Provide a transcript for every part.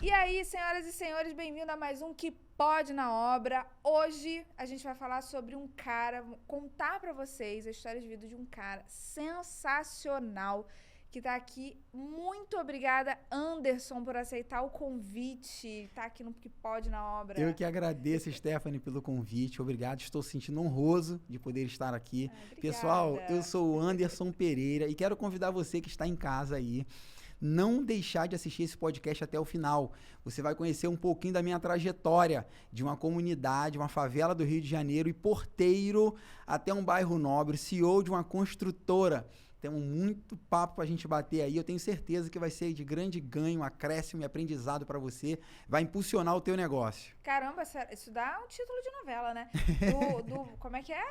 E aí, senhoras e senhores, bem-vindo a mais um Que Pode na Obra. Hoje a gente vai falar sobre um cara, contar pra vocês a história de vida de um cara sensacional que tá aqui. Muito obrigada, Anderson, por aceitar o convite, tá aqui no Que Pode na Obra. Eu que agradeço, Stephanie, pelo convite. Obrigado, estou sentindo honroso de poder estar aqui. Pessoal, eu sou o Anderson Pereira e quero convidar você que está em casa aí, não deixar de assistir esse podcast até o final. Você vai conhecer um pouquinho da minha trajetória de uma comunidade, uma favela do Rio de Janeiro e porteiro até um bairro nobre, CEO de uma construtora. Temos muito papo pra gente bater aí. Eu tenho certeza que vai ser de grande ganho, acréscimo e aprendizado para você. Vai impulsionar o teu negócio. Caramba, isso dá um título de novela, né? Como é que é?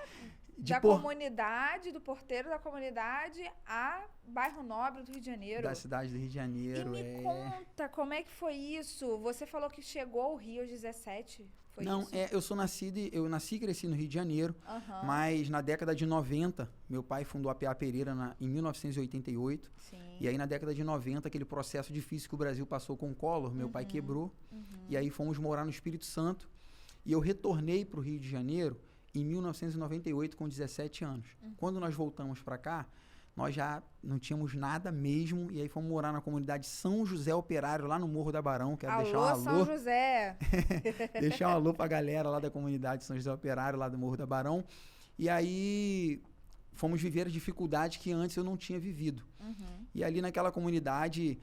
Comunidade, do porteiro da comunidade a bairro nobre do Rio de Janeiro. Da cidade do Rio de Janeiro. E me conta, como é que foi isso? Você falou que chegou ao Rio aos 17, foi Não, isso? eu nasci e cresci no Rio de Janeiro, mas na década de 90, meu pai fundou a PA Pereira em 1988. Sim. E aí na década de 90, aquele processo difícil que o Brasil passou com o Collor, meu pai quebrou. E aí fomos morar no Espírito Santo. E eu retornei para o Rio de Janeiro em 1998, com 17 anos. Quando nós voltamos para cá, nós já não tínhamos nada mesmo, e aí fomos morar na comunidade São José Operário, lá no Morro da Barão. Quero deixar um alô. São José! Deixar um alô pra galera lá da comunidade São José Operário, lá do Morro da Barão. E aí fomos viver as dificuldades que antes eu não tinha vivido. E ali naquela comunidade,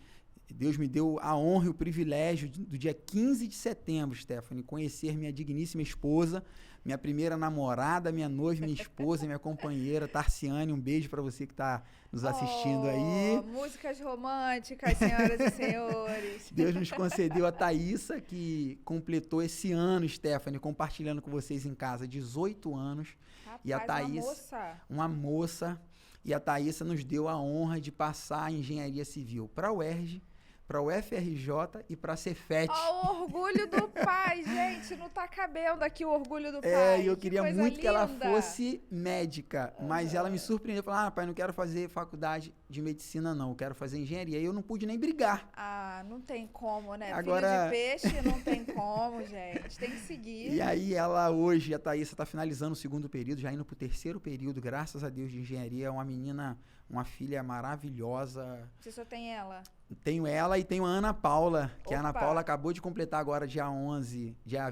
Deus me deu a honra e o privilégio do dia 15 de setembro, Stephanie, conhecer minha digníssima esposa, minha primeira namorada, minha noiva, minha esposa, minha companheira, Tarciane. Um beijo para você que está nos assistindo aí. Músicas românticas, senhoras e senhores. Deus nos concedeu a Thaísa, que completou esse ano, Stephanie, compartilhando com vocês em casa, 18 anos. Rapaz, e a Thaísa, uma moça. E a Thaísa nos deu a honra de passar a engenharia civil para a UERJ, para o FRJ e para a Cefet. Ó, o orgulho do pai, gente, não tá cabendo aqui o orgulho do pai. E eu queria muito linda. que ela fosse médica, mas ela me surpreendeu, falou, pai, não quero fazer faculdade de medicina não, eu quero fazer engenharia. E eu não pude nem brigar. Ah, não tem como, né? Agora... Filho de peixe, não tem como, gente, tem que seguir. E aí ela hoje, a Thaísa, está finalizando o segundo período, já indo pro terceiro período, graças a Deus, de engenharia. É uma menina, uma filha maravilhosa. Você só tem ela? Tenho ela e tenho a Ana Paula, que Opa. a Ana Paula acabou de completar agora dia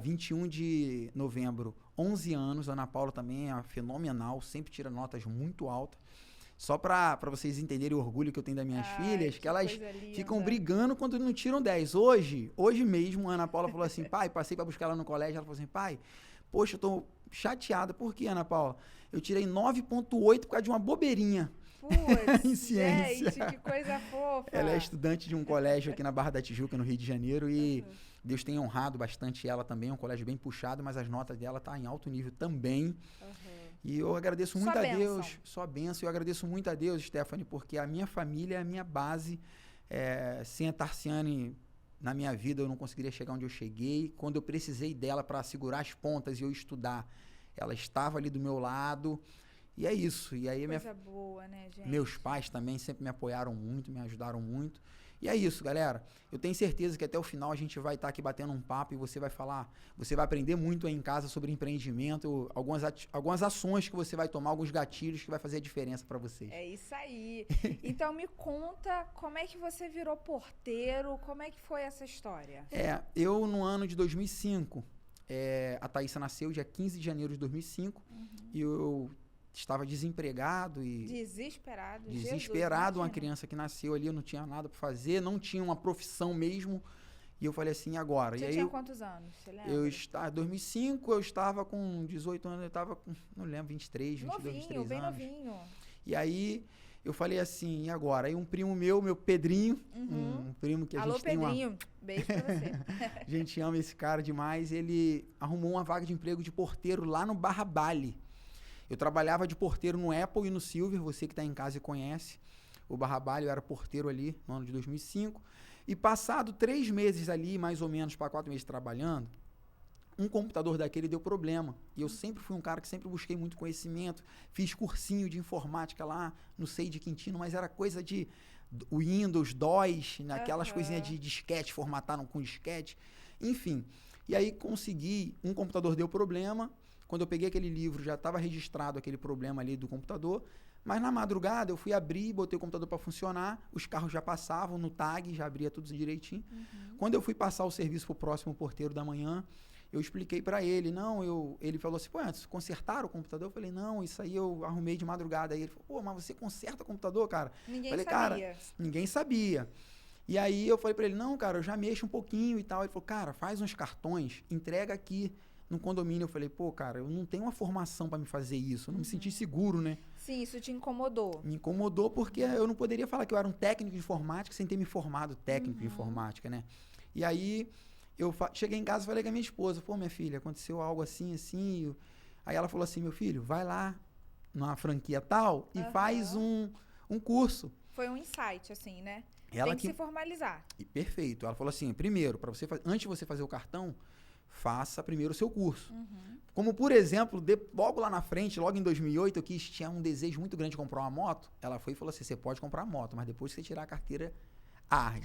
21 de novembro, 11 anos. A Ana Paula também é fenomenal, sempre tira notas muito altas. Só para vocês entenderem o orgulho que eu tenho das minhas filhas, que elas ficam brigando quando não tiram 10. Hoje mesmo, a Ana Paula falou assim, pai, passei para buscar ela no colégio, ela falou assim, pai, poxa, eu tô chateada. Por quê, Ana Paula? Eu tirei 9,8 por causa de uma bobeirinha. Putz, em ciência. Gente, que coisa fofa. Ela é estudante de um colégio aqui na Barra da Tijuca, no Rio de Janeiro, e Deus tem honrado bastante ela também. É um colégio bem puxado, mas as notas dela tá em alto nível também. E eu agradeço muito a Deus. Só benção. Eu agradeço muito a Deus, Stephanie, porque a minha família é a minha base. Sem a Tarciane na minha vida, eu não conseguiria chegar onde eu cheguei. Quando eu precisei dela para segurar as pontas e eu estudar, ela estava ali do meu lado. E é isso. E aí coisa boa, né, gente? Meus pais também sempre me apoiaram muito, me ajudaram muito. E é isso, galera. Eu tenho certeza que até o final a gente vai estar aqui batendo um papo e você vai falar, você vai aprender muito aí em casa sobre empreendimento, algumas ações que você vai tomar, alguns gatilhos que vai fazer a diferença para vocês. É isso aí. Então me conta como é que você virou porteiro, como é que foi essa história? Eu no ano de 2005, a Thaísa nasceu dia 15 de janeiro de 2005 e eu estava desempregado e... Desesperado, Jesus, uma criança que nasceu ali, eu não tinha nada para fazer, não tinha uma profissão mesmo. E eu falei assim, agora? Você tinha quantos anos? Você lembra? Em 2005, eu estava com 18 anos, eu estava com, não lembro, 23, 22, 23 anos. Bem novinho. E aí, eu falei assim, e agora? Aí um primo meu Pedrinho, um primo que a gente tem uma... Alô, Pedrinho, beijo pra você. A gente ama esse cara demais. Ele arrumou uma vaga de emprego de porteiro lá no Barra Bali. Eu trabalhava de porteiro no Apple e no Silver, você que está em casa e conhece o Barra Bali, eu era porteiro ali no ano de 2005. E passado 3 meses ali, mais ou menos, para 4 meses trabalhando, um computador daquele deu problema. E eu sempre fui um cara que sempre busquei muito conhecimento, fiz cursinho de informática lá no SEI de Quintino, mas era coisa de o Windows, DOS, naquelas coisinhas de disquete, formataram com disquete, enfim. E aí consegui, um computador deu problema, quando eu peguei aquele livro já estava registrado aquele problema ali do computador, mas na madrugada eu fui abrir, botei o computador para funcionar, os carros já passavam no tag, já abria tudo direitinho. Quando eu fui passar o serviço pro próximo porteiro da manhã, eu expliquei para ele, ele falou assim, pô, antes consertaram o computador? Eu falei, não, isso aí eu arrumei de madrugada. Aí ele falou, pô, mas você conserta o computador, cara? Ninguém falei, sabia. Cara, ninguém sabia. E aí eu falei para ele, não, cara, eu já mexo um pouquinho e tal. Ele falou, cara, faz uns cartões, entrega aqui no condomínio. Eu falei, pô, cara, eu não tenho uma formação para me fazer isso, eu não me senti seguro, né? Sim, isso te incomodou. Me incomodou porque eu não poderia falar que eu era um técnico de informática sem ter me formado técnico de informática, né? E aí eu cheguei em casa e falei com a minha esposa, pô, minha filha, aconteceu algo assim, assim. Aí ela falou assim, meu filho, vai lá numa franquia tal e faz um curso. Foi um insight, assim, né? Ela Tem que se formalizar. Perfeito. Ela falou assim, primeiro, antes de você fazer o cartão, faça primeiro o seu curso. Como, por exemplo, logo lá na frente, logo em 2008, tinha um desejo muito grande de comprar uma moto. Ela foi e falou assim, você pode comprar moto, mas depois que você tirar a carteira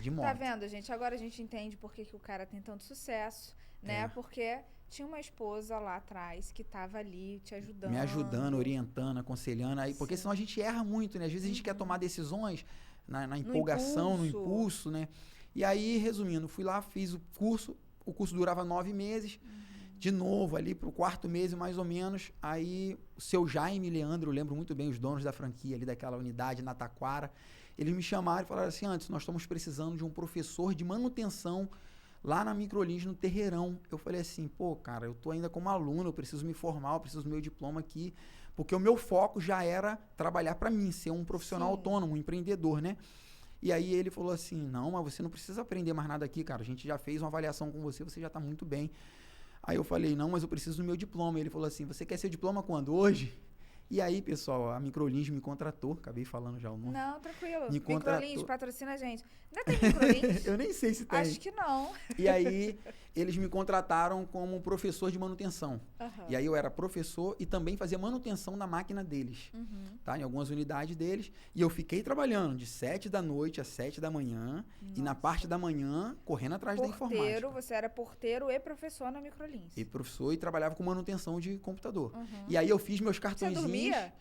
de moto. Tá vendo, gente? Agora a gente entende por que o cara tem tanto sucesso, né? Porque tinha uma esposa lá atrás que tava ali te ajudando. Me ajudando, orientando, aconselhando. Aí, porque senão a gente erra muito, né? Às vezes a gente quer tomar decisões na empolgação, no impulso, né? E aí, resumindo, fui lá, fiz o curso durava 9 meses, de novo, ali pro 4º mês, mais ou menos, aí o seu Jaime e Leandro, eu lembro muito bem, os donos da franquia ali daquela unidade na Taquara, eles me chamaram e falaram assim, antes, nós estamos precisando de um professor de manutenção lá na Microlins, no Terreirão. Eu falei assim, pô, cara, eu tô ainda como aluno, eu preciso me formar, eu preciso do meu diploma aqui, porque o meu foco já era trabalhar para mim, ser um profissional autônomo, um empreendedor, né? E aí ele falou assim, não, mas você não precisa aprender mais nada aqui, cara, a gente já fez uma avaliação com você, você já tá muito bem. Aí eu falei, não, mas eu preciso do meu diploma. E ele falou assim, você quer seu diploma quando? Hoje? E aí, pessoal, a Microlins me contratou, acabei falando já o nome. Não, tranquilo. Microlins patrocina a gente. Ainda tem Microlins? Eu nem sei se tem. Acho que não. E aí, eles me contrataram como professor de manutenção. E aí eu era professor e também fazia manutenção na máquina deles, tá? Em algumas unidades deles. E eu fiquei trabalhando de 7 da noite às 7 da manhã. E na parte da manhã, correndo atrás da informática. Você era porteiro e professor na Microlins. E professor e trabalhava com manutenção de computador. E aí eu fiz meus cartõezinhos. Você dormia?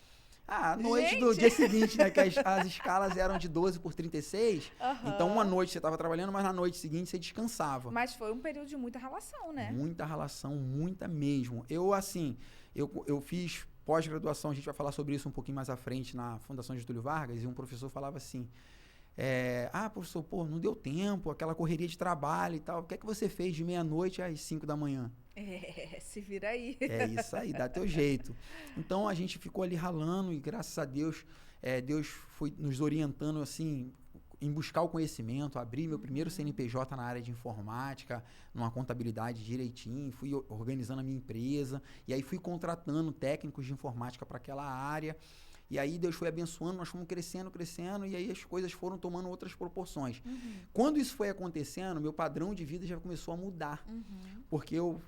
À noite do dia seguinte, né? Que as escalas eram de 12 por 36. Então, uma noite você estava trabalhando, mas na noite seguinte você descansava. Mas foi um período de muita relação, né? Muita relação, muita mesmo. Eu fiz pós-graduação, a gente vai falar sobre isso um pouquinho mais à frente na Fundação Getúlio Vargas, e um professor falava assim, professor, pô, não deu tempo, aquela correria de trabalho e tal, o que é que você fez de meia-noite às 5 da manhã? Se vira aí. É isso aí, dá teu jeito. Então, a gente ficou ali ralando e, graças a Deus, Deus foi nos orientando, assim, em buscar o conhecimento, abri meu primeiro CNPJ na área de informática, numa contabilidade direitinho, fui organizando a minha empresa, e aí fui contratando técnicos de informática para aquela área, e aí Deus foi abençoando, nós fomos crescendo, e aí as coisas foram tomando outras proporções. Quando isso foi acontecendo, meu padrão de vida já começou a mudar, porque eu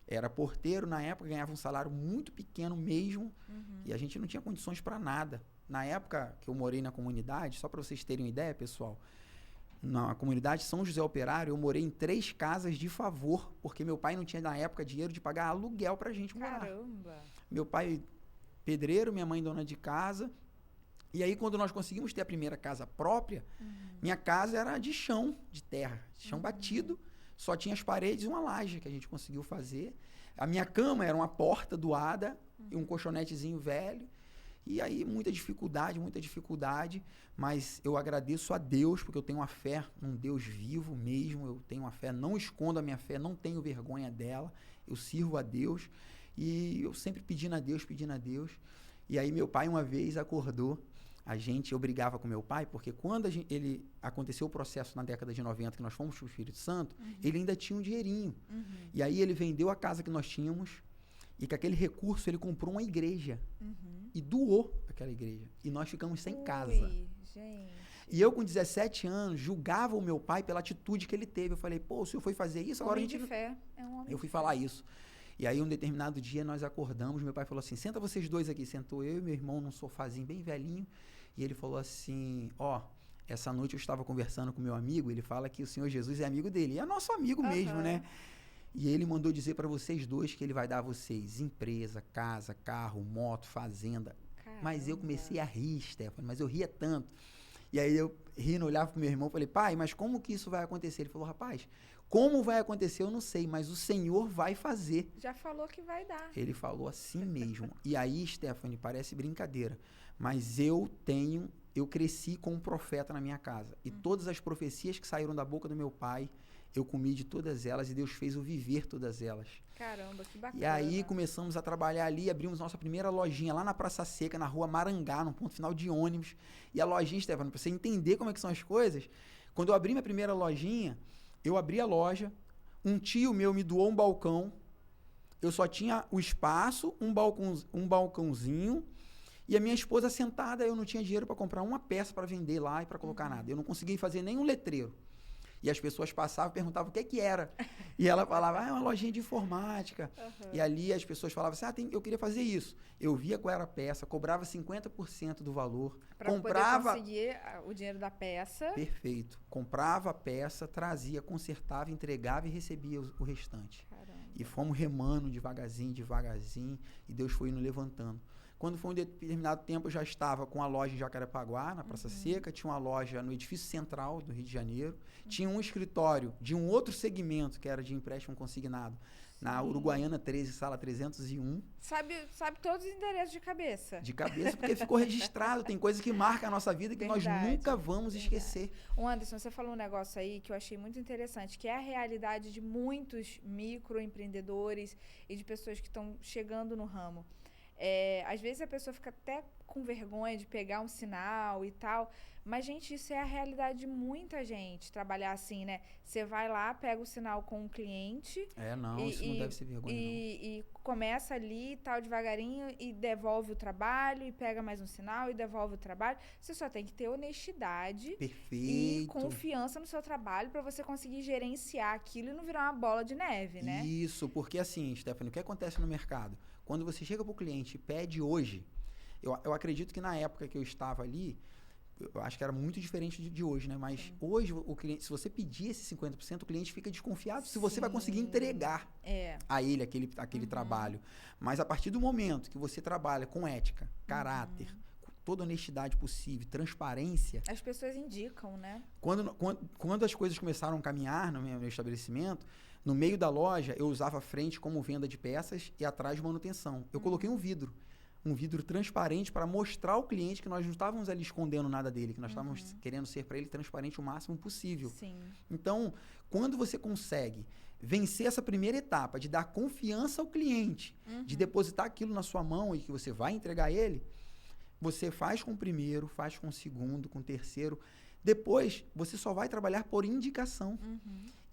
era porteiro na época, ganhava um salário muito pequeno mesmo, e a gente não tinha condições para nada. Na época que eu morei na comunidade, só para vocês terem uma ideia, pessoal, na comunidade São José Operário, eu morei em 3 casas de favor, porque meu pai não tinha, na época, dinheiro de pagar aluguel pra gente morar. Caramba! Meu pai, pedreiro, minha mãe, dona de casa. E aí, quando nós conseguimos ter a primeira casa própria, minha casa era de chão, de terra, chão batido, só tinha as paredes e uma laje que a gente conseguiu fazer. A minha cama era uma porta doada e um colchonetezinho velho. E aí, muita dificuldade, mas eu agradeço a Deus, porque eu tenho uma fé num Deus vivo mesmo, eu tenho uma fé, não escondo a minha fé, não tenho vergonha dela, eu sirvo a Deus, e eu sempre pedindo a Deus, e aí meu pai uma vez acordou, eu brigava com meu pai, porque quando ele aconteceu o processo na década de 90, que nós fomos para o Espírito Santo, ele ainda tinha um dinheirinho, e aí ele vendeu a casa que nós tínhamos, e com aquele recurso ele comprou uma igreja e doou aquela igreja. E nós ficamos sem casa. Gente. E eu, com 17 anos, julgava o meu pai pela atitude que ele teve. Eu falei, pô, o senhor foi fazer isso, agora Homem a gente... de fé. É um homem eu fui de falar fé. isso. E aí, um determinado dia, nós acordamos, meu pai falou assim, senta vocês dois aqui. Sentou eu e meu irmão num sofazinho bem velhinho. E ele falou assim, Essa noite eu estava conversando com meu amigo, ele fala que o Senhor Jesus é amigo dele. E é nosso amigo mesmo, né? E ele mandou dizer para vocês dois que ele vai dar a vocês empresa, casa, carro, moto, fazenda. Caramba. Mas eu comecei a rir, Stephanie, mas eu ria tanto. E aí eu rindo, olhava pro meu irmão e falei, pai, mas como que isso vai acontecer? Ele falou, rapaz, como vai acontecer eu não sei, mas o Senhor vai fazer. Já falou que vai dar. Ele falou assim mesmo. E aí, Stephanie, parece brincadeira, mas eu cresci com um profeta na minha casa. E todas as profecias que saíram da boca do meu pai, eu comi de todas elas e Deus fez eu viver todas elas. Caramba, que bacana. E aí começamos a trabalhar ali, abrimos nossa primeira lojinha lá na Praça Seca, na rua Marangá, no ponto final de ônibus. E a lojinha, Stefano, para você entender como é que são as coisas, quando eu abri minha primeira lojinha, eu abri a loja, um tio meu me doou um balcão, eu só tinha o espaço, um balcãozinho, e a minha esposa sentada, eu não tinha dinheiro para comprar uma peça para vender lá e para colocar nada. Eu não conseguia fazer nenhum letreiro. E as pessoas passavam e perguntavam o que era. E ela falava, é uma lojinha de informática. E ali as pessoas falavam assim, eu queria fazer isso. Eu via qual era a peça, cobrava 50% do valor. Para poder conseguir o dinheiro da peça. Perfeito. Comprava a peça, trazia, consertava, entregava e recebia o restante. Caramba. E fomos remando devagarzinho, e Deus foi nos levantando. Quando foi um determinado tempo, eu já estava com a loja em Jacarepaguá, na Praça Seca, tinha uma loja no edifício central do Rio de Janeiro, tinha um escritório de um outro segmento, que era de empréstimo consignado, na Uruguaiana 13, sala 301. Sabe todos os endereços de cabeça? De cabeça, porque ficou registrado, tem coisa que marca a nossa vida que nós nunca vamos esquecer. Anderson, você falou um negócio aí que eu achei muito interessante, que é a realidade de muitos microempreendedores e de pessoas que estão chegando no ramo. Às vezes a pessoa fica até com vergonha de pegar um sinal e tal, mas, gente, isso é a realidade de muita gente, trabalhar assim, né? Você vai lá, pega o sinal com o cliente... isso não deve ser vergonha, não. E começa ali e tal, devagarinho, e devolve o trabalho, e pega mais um sinal, e devolve o trabalho. Você só tem que ter honestidade e confiança no seu trabalho para você conseguir gerenciar aquilo e não virar uma bola de neve, né? Isso, porque assim, Stephanie, o que acontece no mercado? Quando você chega para o cliente e pede hoje, eu acredito que na época que eu estava ali, eu acho que era muito diferente de hoje, né? Mas hoje, o cliente, se você pedir esse 50%, o cliente fica desconfiado se você vai conseguir entregar a ele aquele trabalho. Mas a partir do momento que você trabalha com ética, caráter, com toda a honestidade possível, transparência... As pessoas indicam, né? Quando as coisas começaram a caminhar no meu estabelecimento, no meio da loja, eu usava a frente como venda de peças e atrás manutenção. Eu coloquei um vidro transparente para mostrar ao cliente que nós não estávamos ali escondendo nada dele, que nós estávamos querendo ser para ele transparente o máximo possível. Sim. Então, quando você consegue vencer essa primeira etapa de dar confiança ao cliente, de depositar aquilo na sua mão e que você vai entregar ele, você faz com o primeiro, faz com o segundo, com o terceiro. Depois, você só vai trabalhar por indicação.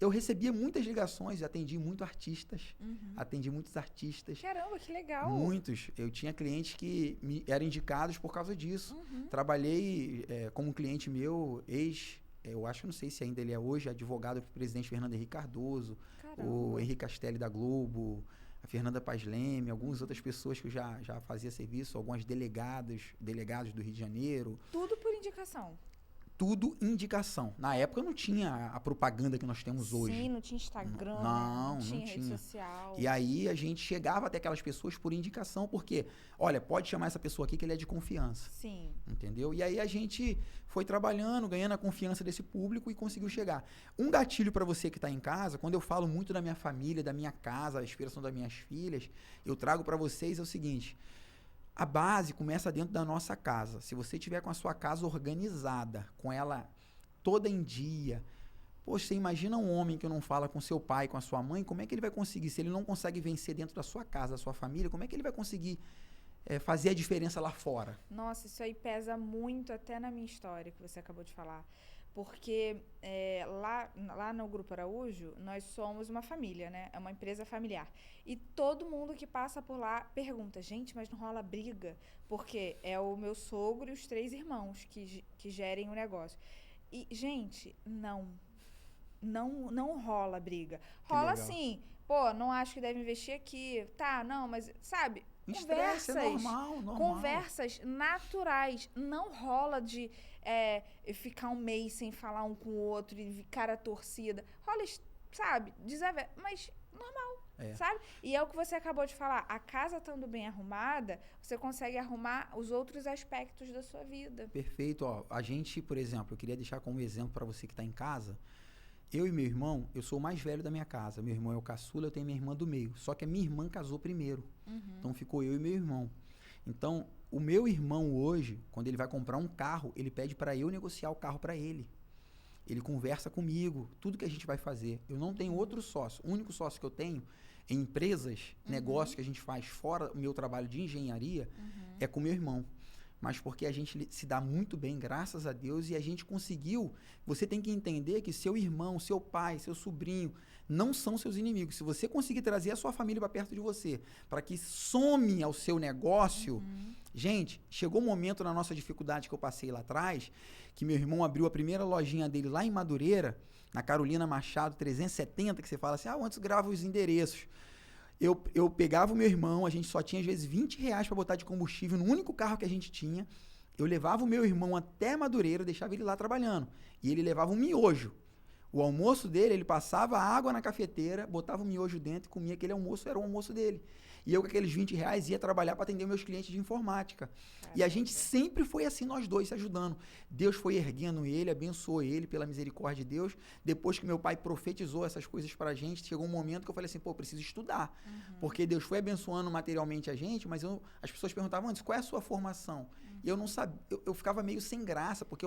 Eu recebia muitas ligações, atendi muitos artistas. Caramba, que legal! Muitos. Eu tinha clientes que eram indicados por causa disso. Trabalhei como cliente meu, eu acho, não sei se ainda ele é hoje, advogado do presidente Fernando Henrique Cardoso, o Henrique Castelli da Globo, a Fernanda Paz Leme, algumas outras pessoas que eu já fazia serviço, alguns delegados do Rio de Janeiro. Tudo por indicação. Tudo indicação. Na época não tinha a propaganda que nós temos hoje. Sim, não tinha Instagram, não tinha tinha rede social. E aí a gente chegava até aquelas pessoas por indicação, porque, olha, pode chamar essa pessoa aqui que ele é de confiança. Sim. Entendeu? E aí a gente foi trabalhando, ganhando a confiança desse público e conseguiu chegar. Um gatilho para você que está em casa, quando eu falo muito da minha família, da minha casa, a inspiração das minhas filhas, eu trago para vocês é o seguinte... A base começa dentro da nossa casa. Se você tiver com a sua casa organizada, com ela toda em dia, poxa, você imagina um homem que não fala com seu pai, com a sua mãe, como é que ele vai conseguir? Se ele não consegue vencer dentro da sua casa, da sua família, como é que ele vai conseguir fazer a diferença lá fora? Nossa, isso aí pesa muito até na minha história que você acabou de falar. Porque lá no Grupo Araújo, nós somos uma família, né? É uma empresa familiar. E todo mundo que passa por lá pergunta, gente, mas não rola briga? Porque é o meu sogro e os 3 irmãos que gerem o negócio. E, gente, não rola briga. Rola sim. Pô, não acho que deve investir aqui. Tá, não, mas, sabe... Estresse é normal. Conversas naturais. Não rola de ficar um mês sem falar um com o outro e cara torcida. Rola, sabe, mas normal, sabe? E é o que você acabou de falar. A casa estando bem arrumada, você consegue arrumar os outros aspectos da sua vida. Perfeito. Ó, a gente, por exemplo, eu queria deixar como exemplo para você que está em casa. Eu e meu irmão, eu sou o mais velho da minha casa. Meu irmão é o caçula, eu tenho minha irmã do meio. Só que a minha irmã casou primeiro. Então ficou eu e meu irmão. Então, o meu irmão hoje, quando ele vai comprar um carro, ele pede para eu negociar o carro para ele. Ele conversa comigo, tudo que a gente vai fazer. Eu não tenho outro sócio. O único sócio que eu tenho em empresas, negócios que a gente faz fora o meu trabalho de engenharia, é com meu irmão. Mas porque a gente se dá muito bem, graças a Deus, e a gente conseguiu. Você tem que entender que seu irmão, seu pai, seu sobrinho não são seus inimigos. Se você conseguir trazer a sua família para perto de você, para que some ao seu negócio, gente, chegou um momento na nossa dificuldade que eu passei lá atrás, que meu irmão abriu a primeira lojinha dele lá em Madureira, na Carolina Machado 370, que você fala assim, antes grava os endereços. Eu pegava o meu irmão, a gente só tinha às vezes R$20 para botar de combustível no único carro que a gente tinha. Eu levava o meu irmão até Madureira, deixava ele lá trabalhando. E ele levava um miojo. O almoço dele, ele passava água na cafeteira, botava o miojo dentro e comia aquele almoço, era o almoço dele. E eu com aqueles R$20 ia trabalhar para atender meus clientes de informática. Caramba. E a gente sempre foi assim, nós dois, se ajudando. Deus foi erguendo ele, abençoou ele pela misericórdia de Deus. Depois que meu pai profetizou essas coisas para a gente, chegou um momento que eu falei assim, preciso estudar. Porque Deus foi abençoando materialmente a gente, mas as pessoas perguntavam antes, qual é a sua formação? E eu não sabia, eu ficava meio sem graça, porque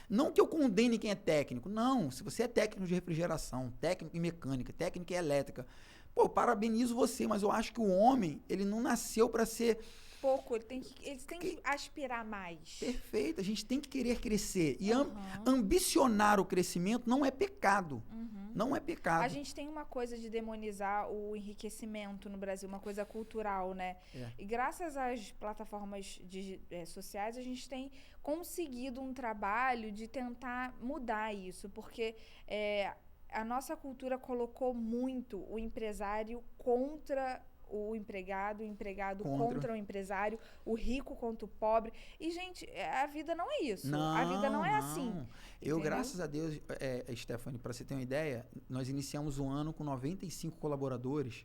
não que eu condene quem é técnico, não. Se você é técnico de refrigeração, técnico em mecânica, técnico em elétrica, eu parabenizo você, mas eu acho que o homem, ele não nasceu para ser... Pouco, eles têm que aspirar mais. Perfeito, a gente tem que querer crescer. E ambicionar o crescimento não é pecado. Não é pecado. A gente tem uma coisa de demonizar o enriquecimento no Brasil, uma coisa cultural, né? E graças às plataformas sociais, a gente tem conseguido um trabalho de tentar mudar isso, porque... a nossa cultura colocou muito o empresário contra o empregado contra o empresário, o rico contra o pobre. E, gente, a vida não é isso. A vida não é assim. Eu, graças a Deus, Stephanie, para você ter uma ideia, nós iniciamos o ano com 95 colaboradores.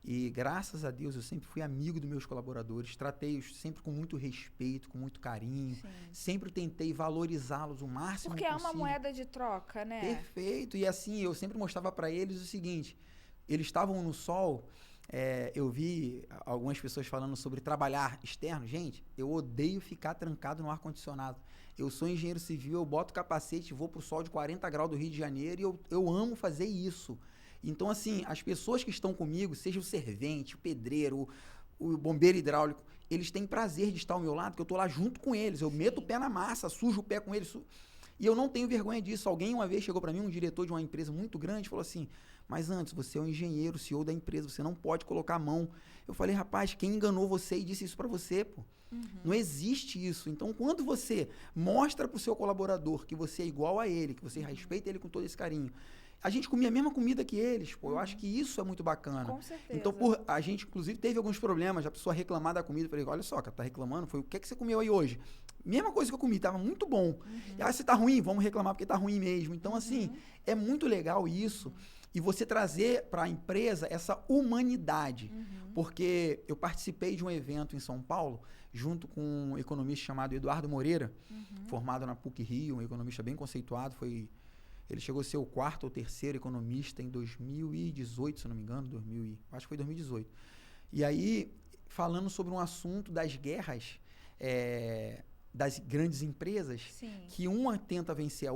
E, graças a Deus, eu sempre fui amigo dos meus colaboradores, tratei-os sempre com muito respeito, com muito carinho, sempre tentei valorizá-los o máximo possível. Porque é uma moeda de troca, né? Perfeito. E assim, eu sempre mostrava para eles o seguinte, eles estavam no sol, eu vi algumas pessoas falando sobre trabalhar externo. Gente, eu odeio ficar trancado no ar-condicionado. Eu sou engenheiro civil, eu boto capacete, vou pro sol de 40 graus do Rio de Janeiro e eu amo fazer isso. Então, assim, as pessoas que estão comigo, seja o servente, o pedreiro, o bombeiro hidráulico, eles têm prazer de estar ao meu lado, porque eu estou lá junto com eles. Eu meto o pé na massa, sujo o pé com eles. E eu não tenho vergonha disso. Alguém uma vez chegou para mim, um diretor de uma empresa muito grande, falou assim, mas antes, você é um engenheiro, CEO da empresa, você não pode colocar a mão. Eu falei, rapaz, quem enganou você e disse isso para você, pô? Não existe isso. Então, quando você mostra para o seu colaborador que você é igual a ele, que você respeita ele com todo esse carinho, a gente comia a mesma comida que eles, pô. Eu acho que isso é muito bacana. Com certeza. Então, a gente, inclusive, teve alguns problemas. A pessoa reclamar da comida. Eu falei, olha só, cara, tá reclamando? Foi o que você comeu aí hoje? Mesma coisa que eu comi, tava muito bom. E se tá ruim, vamos reclamar porque tá ruim mesmo. Então, assim, é muito legal isso. E você trazer para a empresa essa humanidade. Porque eu participei de um evento em São Paulo, junto com um economista chamado Eduardo Moreira, formado na PUC-Rio, um economista bem conceituado, ele chegou a ser o 4º ou 3º economista em 2018, se não me engano, acho que foi 2018. E aí, falando sobre um assunto das guerras das grandes empresas, que uma tenta vencer a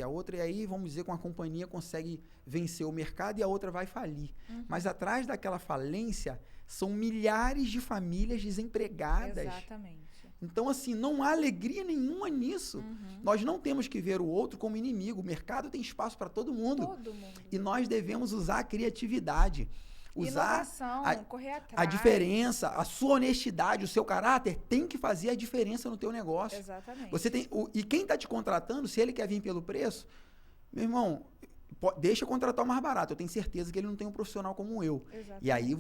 outra, e aí, vamos dizer, com a companhia consegue vencer o mercado e a outra vai falir. Mas atrás daquela falência, são milhares de famílias desempregadas. Exatamente. Então, assim, não há alegria nenhuma nisso. Nós não temos que ver o outro como inimigo. O mercado tem espaço para todo mundo. E nós devemos usar a criatividade. Usar correr atrás. A diferença, a sua honestidade, o seu caráter tem que fazer a diferença no teu negócio. Exatamente. E quem está te contratando, se ele quer vir pelo preço, meu irmão, deixa eu contratar o mais barato. Eu tenho certeza que ele não tem um profissional como eu. Exatamente. E aí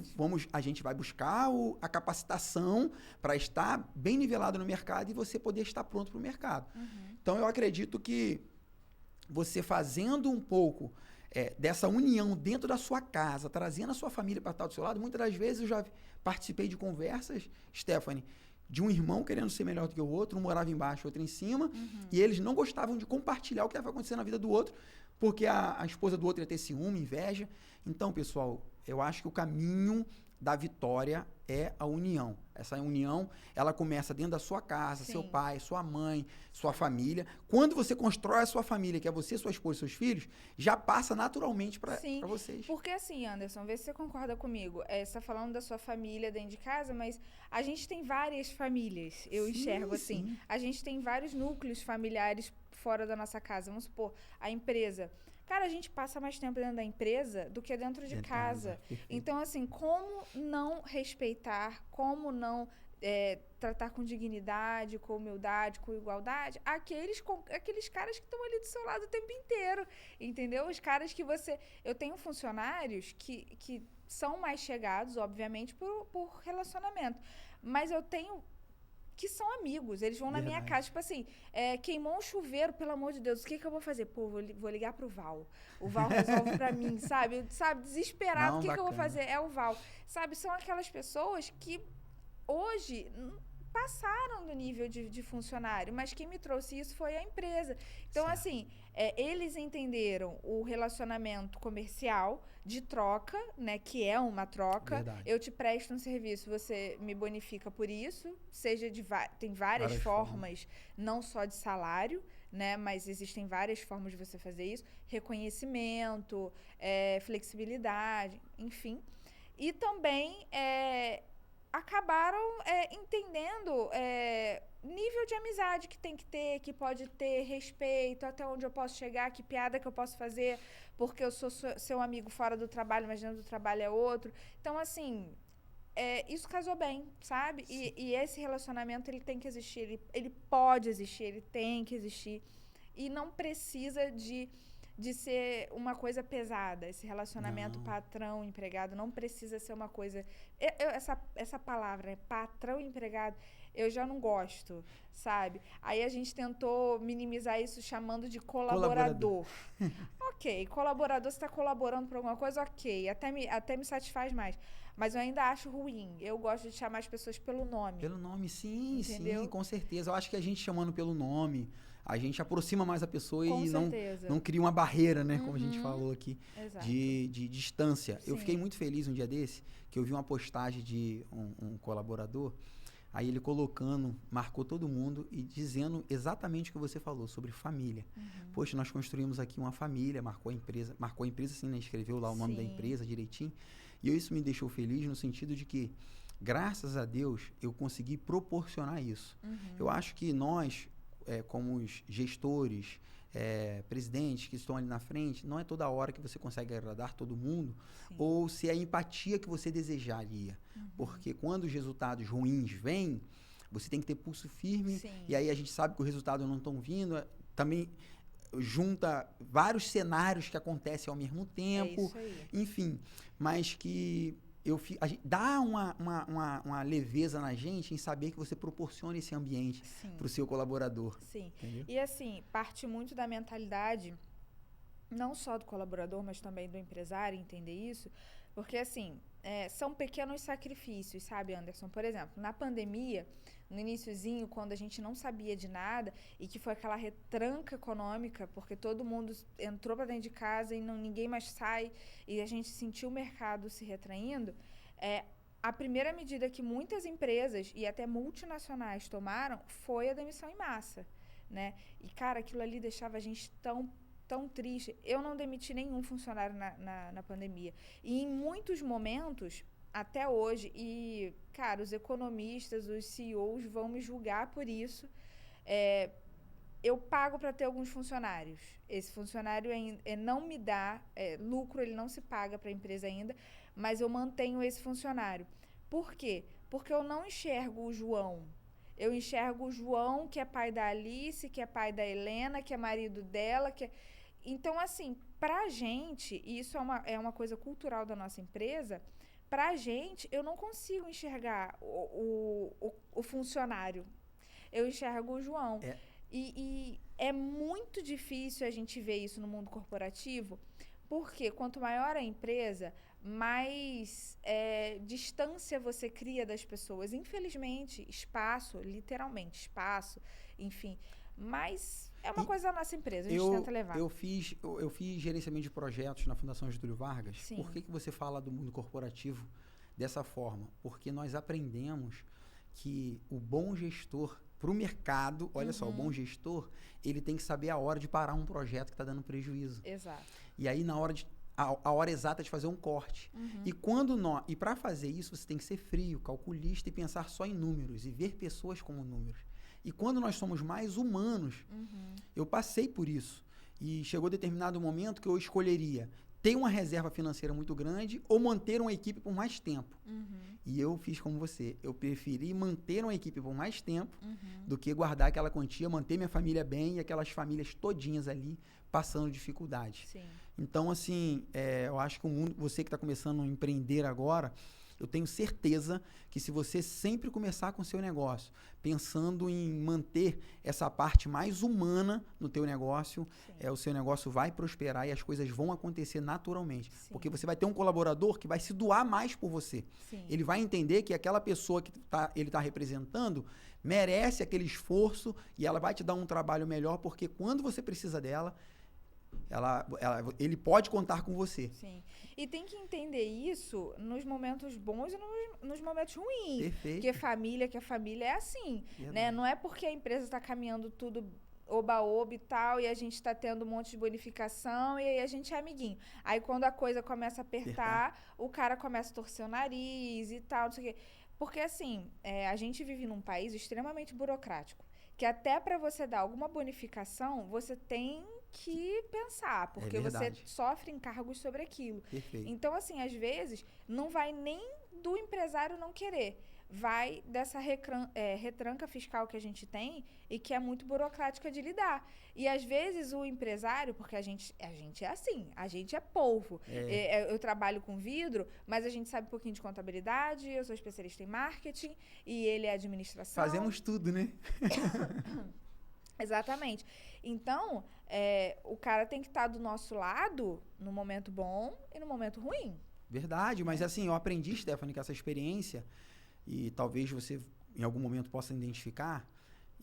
a gente vai buscar a capacitação para estar bem nivelado no mercado e você poder estar pronto para o mercado. Então, eu acredito que você fazendo um pouco dessa união dentro da sua casa, trazendo a sua família para estar do seu lado, muitas das vezes eu já participei de conversas, Stephanie, de um irmão querendo ser melhor do que o outro, um morava embaixo, outro em cima, e eles não gostavam de compartilhar o que estava acontecendo na vida do outro, porque a esposa do outro ia ter ciúme, inveja. Então, pessoal, eu acho que o caminho da vitória é a união. Essa união, ela começa dentro da sua casa, seu pai, sua mãe, sua família. Quando você constrói a sua família, que é você, sua esposa e seus filhos, já passa naturalmente para vocês. Porque assim, Anderson, vê se você concorda comigo. Você está falando da sua família dentro de casa, mas a gente tem várias famílias, eu enxergo assim. Sim. A gente tem vários núcleos familiares fora da nossa casa. Vamos supor, a empresa. Cara, a gente passa mais tempo dentro da empresa do que dentro de casa. Então, assim, como não respeitar, como não tratar com dignidade, com humildade, com igualdade, aqueles caras que estão ali do seu lado o tempo inteiro, entendeu? Os caras que você... Eu tenho funcionários que são mais chegados, obviamente, por relacionamento. Mas eu tenho... que são amigos, eles vão na minha casa, tipo assim, queimou um chuveiro, pelo amor de Deus, o que eu vou fazer? Pô, vou ligar pro Val. O Val resolve pra mim, sabe? Desesperado, o que eu vou fazer? É o Val. Sabe, são aquelas pessoas que hoje passaram do nível de funcionário, mas quem me trouxe isso foi a empresa. Então, assim, eles entenderam o relacionamento comercial de troca, né, que é uma troca. Verdade. Eu te presto um serviço, você me bonifica por isso, tem várias formas, não só de salário, né, mas existem várias formas de você fazer isso, reconhecimento, flexibilidade, enfim. E também acabaram entendendo nível de amizade que tem que ter, que pode ter, respeito, até onde eu posso chegar, que piada que eu posso fazer, porque eu sou seu amigo fora do trabalho, mas dentro do trabalho é outro. Então, assim, isso casou bem, sabe? E esse relacionamento, ele tem que existir, ele pode existir, ele tem que existir. E não precisa de ser uma coisa pesada. Esse relacionamento patrão-empregado não precisa ser uma coisa... essa palavra, né? Patrão-empregado, eu já não gosto, sabe? Aí a gente tentou minimizar isso chamando de colaborador. Ok, colaborador, você está colaborando por alguma coisa, ok, até me satisfaz mais. Mas eu ainda acho ruim. Eu gosto de chamar as pessoas pelo nome. Pelo nome, sim, entendeu? Sim, com certeza. Eu acho que a gente chamando pelo nome, a gente aproxima mais a pessoa com e certeza. não cria uma barreira, né? Como a gente falou aqui, Exato. de distância. Sim. Eu fiquei muito feliz um dia desse, que eu vi uma postagem de um colaborador, aí ele marcou todo mundo e dizendo exatamente o que você falou, sobre família. Poxa, nós construímos aqui uma família, marcou a empresa assim, né? Escreveu lá o nome da empresa direitinho. E isso me deixou feliz no sentido de que, graças a Deus, eu consegui proporcionar isso. Eu acho que nós, como os gestores, presidentes que estão ali na frente, não é toda hora que você consegue agradar todo mundo, ou se é a empatia que você desejaria. Porque quando os resultados ruins vêm, você tem que ter pulso firme, e aí a gente sabe que o resultado não estão vindo, também junta vários cenários que acontecem ao mesmo tempo, enfim, mas que dá uma leveza na gente em saber que você proporciona esse ambiente para o seu colaborador. Sim. Entendeu? E assim, parte muito da mentalidade, não só do colaborador, mas também do empresário, entender isso, porque assim, são pequenos sacrifícios, sabe, Anderson? Por exemplo, na pandemia, no iniciozinho, quando a gente não sabia de nada e que foi aquela retranca econômica, porque todo mundo entrou para dentro de casa e ninguém mais sai, e a gente sentiu o mercado se retraindo, a primeira medida que muitas empresas e até multinacionais tomaram foi a demissão em massa, né? E, cara, aquilo ali deixava a gente tão triste. Eu não demiti nenhum funcionário na pandemia. E em muitos momentos, até hoje, e, cara, os economistas, os CEOs vão me julgar por isso, eu pago para ter alguns funcionários. Esse funcionário não me dá lucro, ele não se paga para a empresa ainda, mas eu mantenho esse funcionário. Por quê? Porque eu não enxergo o João. Eu enxergo o João, que é pai da Alice, que é pai da Helena, que é marido dela, Então, assim, pra gente, e isso é uma coisa cultural da nossa empresa, pra gente, eu não consigo enxergar o funcionário. Eu enxergo o João. É, E é muito difícil a gente ver isso no mundo corporativo, porque quanto maior a empresa, mais distância você cria das pessoas. Infelizmente, espaço, literalmente, espaço, enfim. Mas é uma coisa da nossa empresa, a gente tenta levar. Eu fiz gerenciamento de projetos na Fundação Getúlio Vargas. Sim. Por que você fala do mundo corporativo dessa forma? Porque nós aprendemos que o bom gestor, para o mercado, olha só, o bom gestor, ele tem que saber a hora de parar um projeto que está dando prejuízo. Exato. E aí, a hora exata de fazer um corte. E para fazer isso, você tem que ser frio, calculista e pensar só em números e ver pessoas como números. E quando nós somos mais humanos, eu passei por isso. E chegou determinado momento que eu escolheria ter uma reserva financeira muito grande ou manter uma equipe por mais tempo. E eu fiz como você. Eu preferi manter uma equipe por mais tempo do que guardar aquela quantia, manter minha família bem e aquelas famílias todinhas ali passando dificuldade. Sim. Então, assim, eu acho que o mundo, você que está começando a empreender agora, eu tenho certeza que se você sempre começar com o seu negócio, pensando em manter essa parte mais humana no teu negócio, o seu negócio vai prosperar e as coisas vão acontecer naturalmente. Sim. Porque você vai ter um colaborador que vai se doar mais por você. Sim. Ele vai entender que aquela pessoa que ele está representando merece aquele esforço e ela vai te dar um trabalho melhor, porque quando você precisa dela, ele pode contar com você. Sim. E tem que entender isso nos momentos bons e nos momentos ruins. Perfeito. Porque a família é assim, né? Não é porque a empresa está caminhando tudo oba-oba e tal, e a gente está tendo um monte de bonificação, e aí a gente é amiguinho. Aí quando a coisa começa a apertar, o cara começa a torcer o nariz e tal, não sei o quê. Porque assim, a gente vive num país extremamente burocrático, que até para você dar alguma bonificação, você tem que pensar, porque você sofre encargos sobre aquilo. Perfeito. Então, assim, às vezes, não vai nem do empresário não querer. Vai dessa retranca fiscal que a gente tem e que é muito burocrática de lidar. E, às vezes, o empresário, porque a gente é assim, a gente é polvo. Eu trabalho com vidro, mas a gente sabe um pouquinho de contabilidade, eu sou especialista em marketing e ele é administração. Fazemos tudo, né? Exatamente. Então, o cara tem que estar do nosso lado no momento bom e no momento ruim. Verdade, mas assim, eu aprendi, Stephanie, com essa experiência, e talvez você em algum momento possa identificar,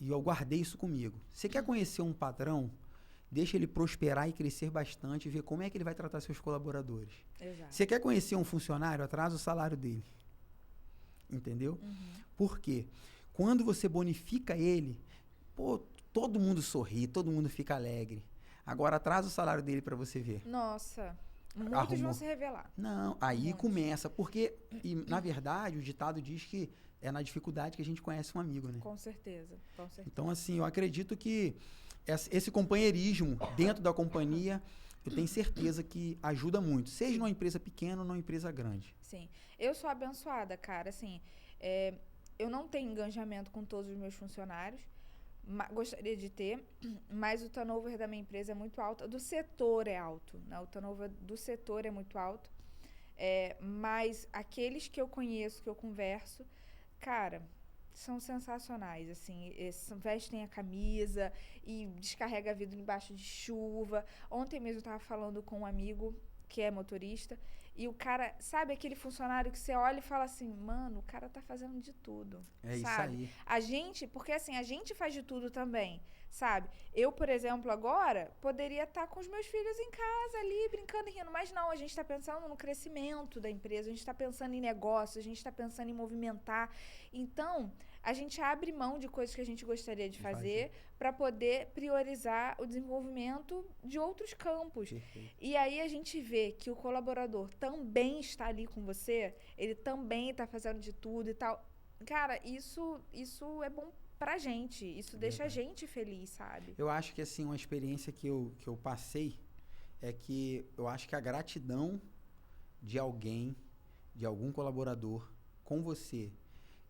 e eu guardei isso comigo. Você quer conhecer um patrão? Deixa ele prosperar e crescer bastante e ver como é que ele vai tratar seus colaboradores. Exato. Você quer conhecer um funcionário? Atrasa o salário dele. Entendeu? Por quê? Quando você bonifica ele, todo mundo sorri, todo mundo fica alegre. Agora atrasa o salário dele para você ver. Nossa, muitos vão se revelar. Não, aí começa, porque, na verdade, o ditado diz que é na dificuldade que a gente conhece um amigo, né? Com certeza, com certeza. Então, assim, eu acredito que esse companheirismo dentro da companhia, eu tenho certeza que ajuda muito. Seja numa empresa pequena ou numa empresa grande. Sim. Eu sou abençoada, cara. Assim, eu não tenho engajamento com todos os meus funcionários. Gostaria de ter, mas o turnover da minha empresa é muito alto. Do setor é alto, né? O turnover do setor é muito alto. Mas aqueles que eu conheço, que eu converso, cara, são sensacionais, assim, vestem a camisa e descarrega a vida embaixo de chuva. Ontem mesmo eu tava falando com um amigo que é motorista e o cara, sabe aquele funcionário que você olha e fala assim, mano, o cara tá fazendo de tudo, sabe? Isso aí. Porque assim, a gente faz de tudo também, sabe? Eu, por exemplo, agora, poderia estar com os meus filhos em casa ali, brincando e rindo, mas não, a gente tá pensando no crescimento da empresa, a gente tá pensando em negócio, a gente tá pensando em movimentar. Então, a gente abre mão de coisas que a gente gostaria de fazer para poder priorizar o desenvolvimento de outros campos. Perfeito. E aí a gente vê que o colaborador também está ali com você, ele também está fazendo de tudo e tal. Cara, isso é bom pra gente, isso deixa a gente feliz, sabe? Eu acho que, assim, uma experiência que eu passei é que eu acho que a gratidão de alguém, de algum colaborador com você,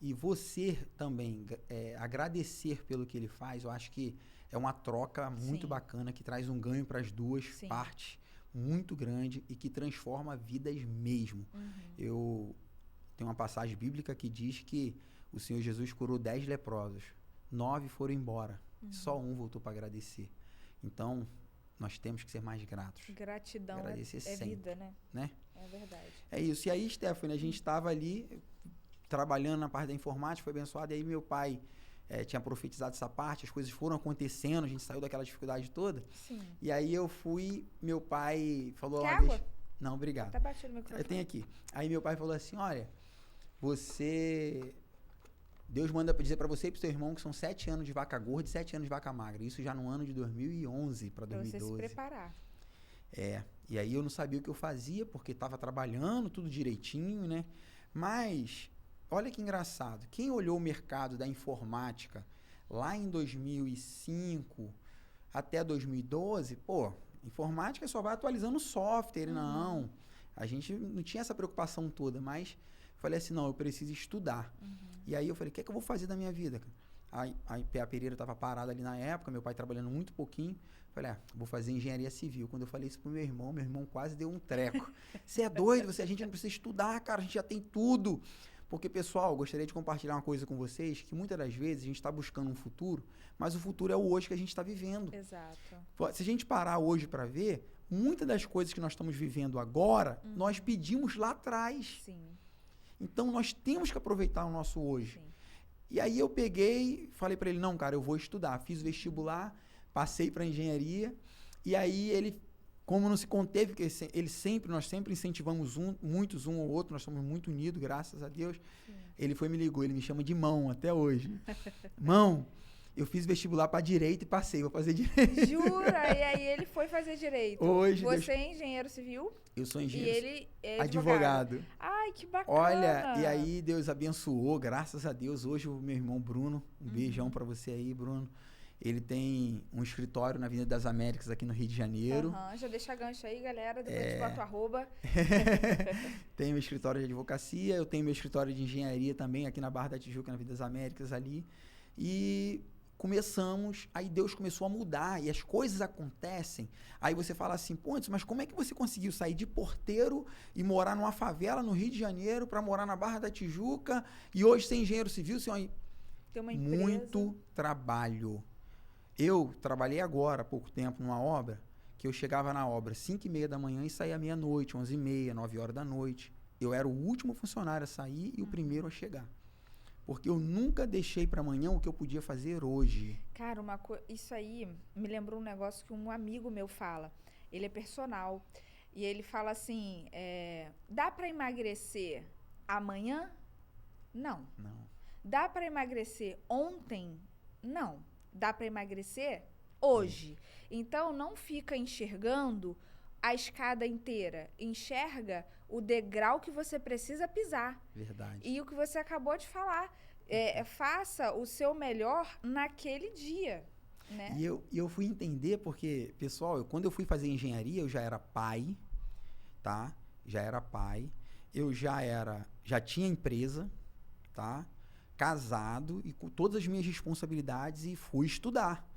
e você também agradecer pelo que ele faz, eu acho que é uma troca muito bacana, que traz um ganho para as duas partes, muito grande e que transforma vidas mesmo. Eu tenho uma passagem bíblica que diz que o Senhor Jesus curou 10 leprosos, 9 foram embora, só um voltou para agradecer. Então, nós temos que ser mais gratos. Gratidão agradecer sempre, vida, né? É verdade. É isso. E aí, Stephanie, a gente estava ali trabalhando na parte da informática, foi abençoado, e aí meu pai tinha profetizado essa parte, as coisas foram acontecendo, a gente saiu daquela dificuldade toda. Sim. E aí eu fui, meu pai falou... Quer água? Não, obrigado. Tá batendo o microfone. Eu tenho aqui. Aí meu pai falou assim, olha, Deus manda dizer para você e pro seu irmão que são 7 anos de vaca gorda e 7 anos de vaca magra. Isso já no ano de 2011 para 2012. Pra você se preparar. E aí eu não sabia o que eu fazia, porque estava trabalhando tudo direitinho, né? Mas, olha que engraçado. Quem olhou o mercado da informática lá em 2005 até 2012, informática só vai atualizando software, não. A gente não tinha essa preocupação toda, mas falei assim, não, eu preciso estudar. E aí eu falei, o que é que eu vou fazer da minha vida? A PA Pereira estava parada ali na época, meu pai trabalhando muito pouquinho. Falei, vou fazer engenharia civil. Quando eu falei isso pro meu irmão quase deu um treco. Você é doido? A gente não precisa estudar, cara, a gente já tem tudo. Porque, pessoal, eu gostaria de compartilhar uma coisa com vocês, que muitas das vezes a gente está buscando um futuro, mas o futuro é o hoje que a gente está vivendo. Exato. Se a gente parar hoje para ver, muitas das coisas que nós estamos vivendo agora, nós pedimos lá atrás. Sim. Então, nós temos que aproveitar o nosso hoje. Sim. E aí eu falei para ele, não, cara, eu vou estudar. Fiz o vestibular, passei para engenharia, e aí ele, como não se conteve, porque nós sempre incentivamos muitos um ao outro, nós somos muito unidos, graças a Deus. Sim. Ele me ligou, ele me chama de Mão até hoje. Mão, eu fiz vestibular para direito e passei, vou fazer direito. Jura? E aí ele foi fazer direito. Hoje, você é engenheiro civil? Eu sou engenheiro. E ele é advogado. Ai, que bacana. Olha, e aí Deus abençoou, graças a Deus. Hoje o meu irmão Bruno, beijão para você aí, Bruno. Ele tem um escritório na Avenida das Américas aqui no Rio de Janeiro. Já deixa gancho aí, galera. Depois a gente bota o arroba. Tenho meu escritório de advocacia, eu tenho meu escritório de engenharia também aqui na Barra da Tijuca, na Avenida das Américas ali. E aí Deus começou a mudar e as coisas acontecem. Aí você fala assim, pô, mas como é que você conseguiu sair de porteiro e morar numa favela no Rio de Janeiro para morar na Barra da Tijuca e hoje ser engenheiro civil? Tem uma empresa. Muito trabalho. Eu trabalhei agora, há pouco tempo, numa obra, que eu chegava na obra às 5h30 da manhã e saía meia-noite, 11h30, 9h da noite. Eu era o último funcionário a sair e o primeiro a chegar. Porque eu nunca deixei para amanhã o que eu podia fazer hoje. Cara, isso aí me lembrou um negócio que um amigo meu fala. Ele é personal. E ele fala assim, dá para emagrecer amanhã? Não. Dá para emagrecer ontem? Não. Dá para emagrecer hoje. Então, não fica enxergando a escada inteira. Enxerga o degrau que você precisa pisar. Verdade. E o que você acabou de falar. Faça o seu melhor naquele dia. Né? E eu fui entender porque, pessoal, quando eu fui fazer engenharia, eu já era pai, tá? Já era pai. Eu já tinha empresa, tá? Casado e com todas as minhas responsabilidades e fui estudar.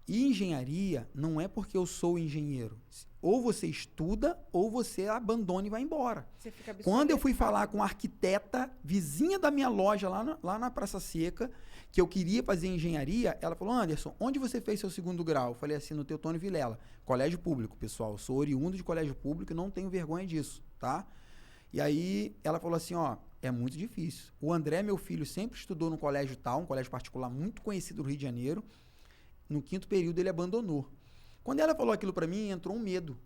E engenharia não é porque eu sou engenheiro. Ou você estuda ou você abandona e vai embora. Você fica absurdo. Quando eu fui falar com a arquiteta vizinha da minha loja lá na Praça Seca, que eu queria fazer engenharia, ela falou, Anderson, onde você fez seu 2º grau? Eu falei assim, no Teotônio Vilela. Colégio público, pessoal. Eu sou oriundo de colégio público e não tenho vergonha disso, tá? E aí ela falou assim, é muito difícil. O André, meu filho, sempre estudou no colégio tal, um colégio particular muito conhecido do Rio de Janeiro. No 5º período ele abandonou. Quando ela falou aquilo pra mim, entrou um medo.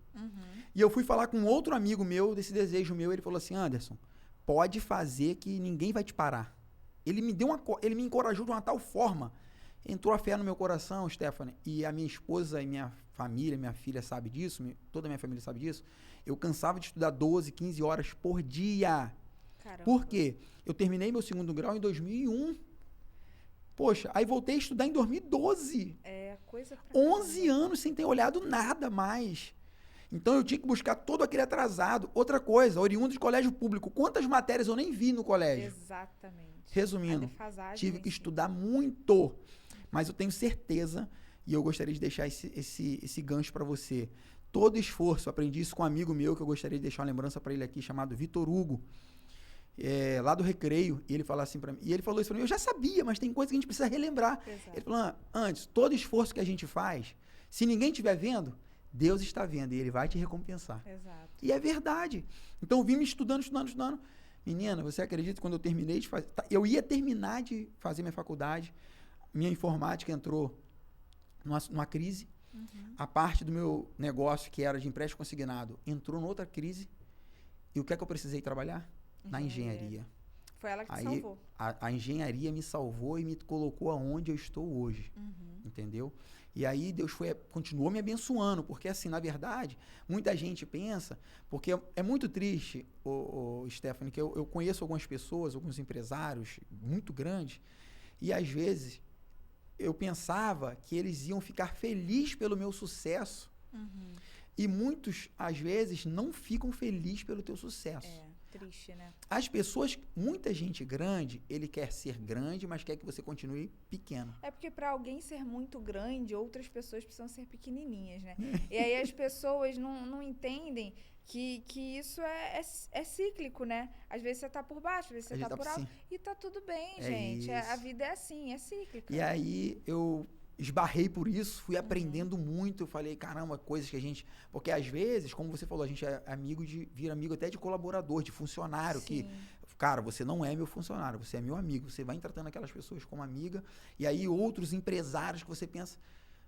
E eu fui falar com outro amigo meu, desse desejo meu, ele falou assim, Anderson, pode fazer que ninguém vai te parar. Ele me encorajou de uma tal forma. Entrou a fé no meu coração, Stephanie, e a minha esposa e minha família, minha filha sabe disso, toda a minha família sabe disso. Eu cansava de estudar 12, 15 horas por dia. Caramba. Por quê? Eu terminei meu 2º grau em 2001. Poxa, aí voltei a estudar em 2012. Coisa pra 11 anos sem ter olhado nada mais. Então eu tinha que buscar todo aquele atrasado. Outra coisa, oriundo de colégio público. Quantas matérias eu nem vi no colégio? Exatamente. Resumindo, tive que estudar muito. Mas eu tenho certeza, E eu gostaria de deixar esse gancho para você. Todo esforço, aprendi isso com um amigo meu, que eu gostaria de deixar uma lembrança para ele aqui, chamado Vitor Hugo, lá do Recreio, e ele falou assim para mim, e ele falou isso para mim, eu já sabia, mas tem coisa que a gente precisa relembrar. Exato. Ele falou, antes, todo esforço que a gente faz, se ninguém estiver vendo, Deus está vendo, e ele vai te recompensar. Exato. E é verdade. Então eu vim me estudando. Menina, você acredita que quando eu terminei de fazer, eu ia terminar de fazer minha faculdade, minha informática entrou numa crise, a parte do meu negócio, que era de empréstimo consignado, entrou noutra crise, e o que é que eu precisei trabalhar? Na engenharia. Foi ela que te salvou. A engenharia me salvou e me colocou aonde eu estou hoje, entendeu? E aí Deus continuou me abençoando, porque assim, na verdade, muita gente pensa, porque é muito triste, Stephanie, que eu conheço algumas pessoas, alguns empresários muito grandes, e às vezes eu pensava que eles iam ficar felizes pelo meu sucesso, e muitos, às vezes, não ficam felizes pelo teu sucesso. Triste, né? As pessoas, muita gente grande, ele quer ser grande, mas quer que você continue pequeno. É porque para alguém ser muito grande, outras pessoas precisam ser pequenininhas, né? E aí as pessoas não entendem que isso é cíclico, né? Às vezes você tá por baixo, às vezes você tá por alto. E tá tudo bem, gente. A vida é assim, é cíclica. E aí eu esbarrei por isso, fui aprendendo muito, eu falei, caramba, coisas que a gente... Porque às vezes, como você falou, a gente é amigo vira amigo até de colaborador, de funcionário, que, cara, você não é meu funcionário, você é meu amigo, você vai tratando aquelas pessoas como amiga, e aí outros empresários que você pensa...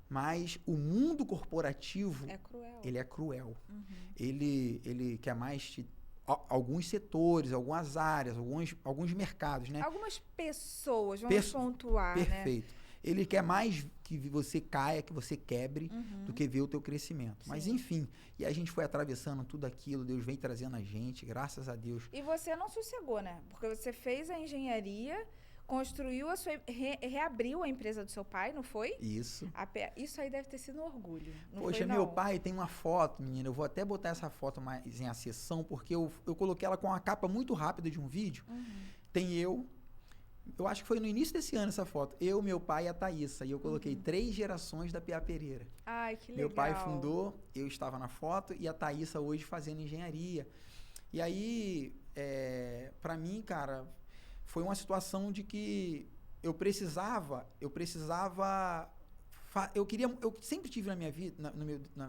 Mas o mundo corporativo... É cruel. Ele é cruel. Ele quer mais... alguns setores, algumas áreas, alguns mercados, né? Algumas pessoas, vamos pontuar, perfeito. Né? Ele quer mais que você caia, que você quebre, do que ver o teu crescimento. Mas, enfim, e a gente foi atravessando tudo aquilo, Deus vem trazendo a gente, graças a Deus. E você não sossegou, né? Porque você fez a engenharia, construiu a sua... reabriu a empresa do seu pai, não foi? Isso. Isso aí deve ter sido um orgulho. Não Poxa, foi, não? Meu pai tem uma foto, menina, eu vou até botar essa foto mais em acessão, porque eu coloquei ela com uma capa muito rápida de um vídeo. Tem eu acho que foi no início desse ano essa foto. Eu, meu pai e a Thaísa. E eu coloquei 3 gerações da Pia Pereira. Ai, que legal. Meu pai fundou, eu estava na foto e a Thaísa hoje fazendo engenharia. E aí, pra mim, cara, foi uma situação de que eu sempre tive na minha vida,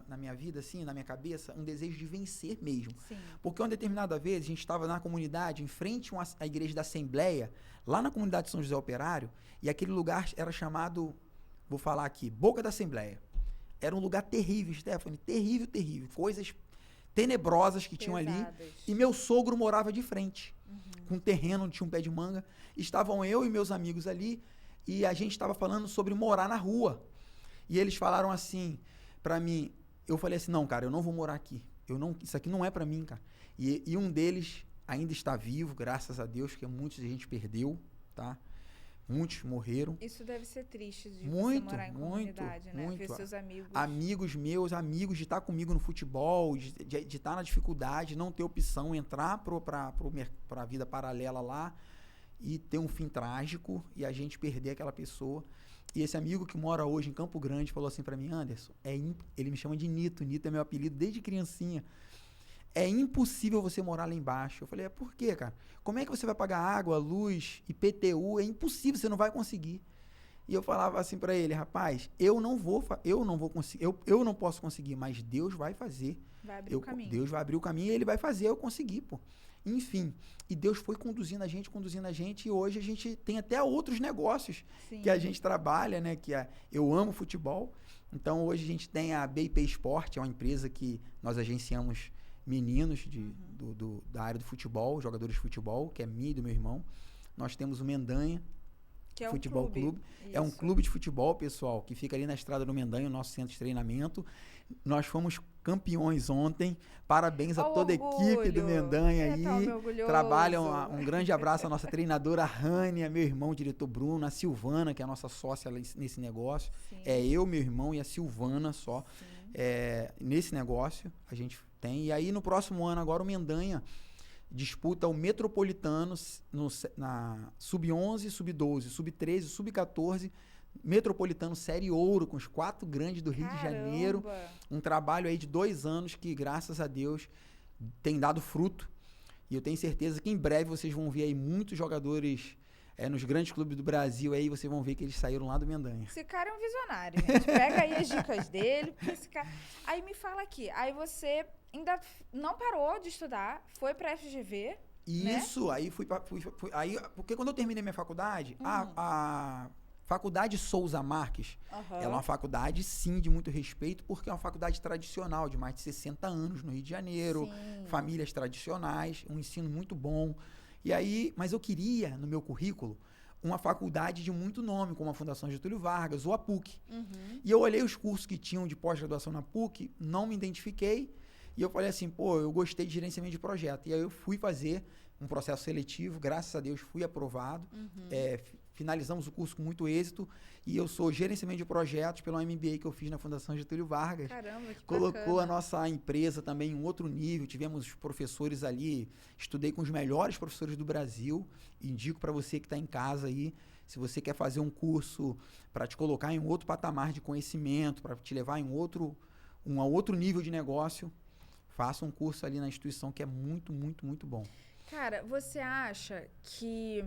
na minha vida, assim, na minha cabeça, um desejo de vencer mesmo. Sim. Porque uma determinada vez, a gente estava na comunidade, em frente à igreja da Assembleia, lá na comunidade de São José Operário, e aquele lugar era chamado, vou falar aqui, Boca da Assembleia. Era um lugar terrível, Stephanie, terrível, terrível. Coisas tenebrosas que tinham ali. E meu sogro morava de frente, com um terreno onde tinha um pé de manga. Estavam eu e meus amigos ali, e a gente estava falando sobre morar na rua. E eles falaram assim pra mim, eu falei assim, não, cara, eu não vou morar aqui. Isso aqui não é pra mim, cara. E um deles ainda está vivo, graças a Deus, porque muitos a gente perdeu, tá? Muitos morreram. Isso deve ser triste de muito, você morar em comunidade, né? Ver seus amigos. Amigos meus, amigos de estar comigo no futebol, de estar na dificuldade, não ter opção, entrar pra vida paralela lá e ter um fim trágico e a gente perder aquela pessoa. E esse amigo que mora hoje em Campo Grande falou assim pra mim, Anderson, ele me chama de Nito, Nito é meu apelido desde criancinha. É impossível você morar lá embaixo. Eu falei, por quê, cara? Como é que você vai pagar água, luz, IPTU? É impossível, você não vai conseguir. E eu falava assim pra ele, rapaz, eu não vou conseguir, eu não posso conseguir, mas Deus vai fazer. Vai abrir o caminho. Deus vai abrir o caminho e ele vai fazer eu conseguir, pô. Enfim, e Deus foi conduzindo a gente, e hoje a gente tem até outros negócios que a gente trabalha, né? Eu amo futebol, então hoje a gente tem a BIP Sport, é uma empresa que nós agenciamos meninos da área do futebol, jogadores de futebol, que é minha e do meu irmão. Nós temos o Mendanha, que é Futebol Clube. É um clube de futebol, pessoal, que fica ali na estrada do Mendanha, o nosso centro de treinamento. Nós fomos campeões ontem. Parabéns a toda a equipe do Mendanha aí. Trabalham, um grande abraço à nossa treinadora Rânia, meu irmão, o diretor Bruno, a Silvana, que é a nossa sócia nesse negócio. Sim. É eu, meu irmão e a Silvana só. Nesse negócio a gente tem. E aí no próximo ano agora o Mendanha disputa o Metropolitano na Sub-11, Sub-12, Sub-13, Sub-14 metropolitano Série Ouro, com os 4 grandes do Rio de Janeiro. Um trabalho aí de 2 anos que, graças a Deus, tem dado fruto. E eu tenho certeza que em breve vocês vão ver aí muitos jogadores nos grandes clubes do Brasil. Aí vocês vão ver que eles saíram lá do Mendanha. Esse cara é um visionário, gente. Pega aí as dicas dele. Esse cara... Aí me fala aqui. Aí você ainda não parou de estudar, foi pra FGV, Isso, né? aí aí, porque quando eu terminei minha faculdade, a Faculdade Souza Marques, ela é uma faculdade, sim, de muito respeito, porque é uma faculdade tradicional, de mais de 60 anos no Rio de Janeiro, famílias tradicionais, um ensino muito bom. E aí, mas eu queria, no meu currículo, uma faculdade de muito nome, como a Fundação Getúlio Vargas ou a PUC. E eu olhei os cursos que tinham de pós-graduação na PUC, não me identifiquei, e eu falei assim, pô, eu gostei de gerenciamento de projeto. E aí eu fui fazer um processo seletivo, graças a Deus fui aprovado, finalizamos o curso com muito êxito, e eu sou gerenciamento de projetos pelo MBA que eu fiz na Fundação Getúlio Vargas. Caramba, que Colocou bacana. a nossa empresa também em outro nível, tivemos professores ali, estudei com os melhores professores do Brasil, indico para você que está em casa aí, se você quer fazer um curso para te colocar em um outro patamar de conhecimento, para te levar em um outro nível de negócio, faça um curso ali na instituição que é muito, muito, muito bom. Cara, você acha que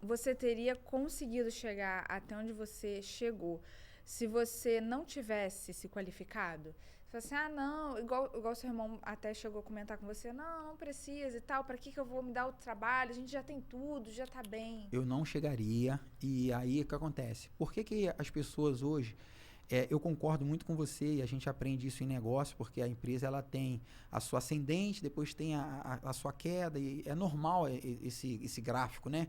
você teria conseguido chegar até onde você chegou se você não tivesse se qualificado? Você fala assim, não, igual seu irmão até chegou a comentar com você, não precisa e tal, pra que eu vou me dar o trabalho? A gente já tem tudo, já tá bem. Eu não chegaria, e aí o que acontece? Por que as pessoas hoje... eu concordo muito com você e a gente aprende isso em negócio, porque a empresa ela tem a sua ascendente, depois tem a sua queda, e é normal esse gráfico, né?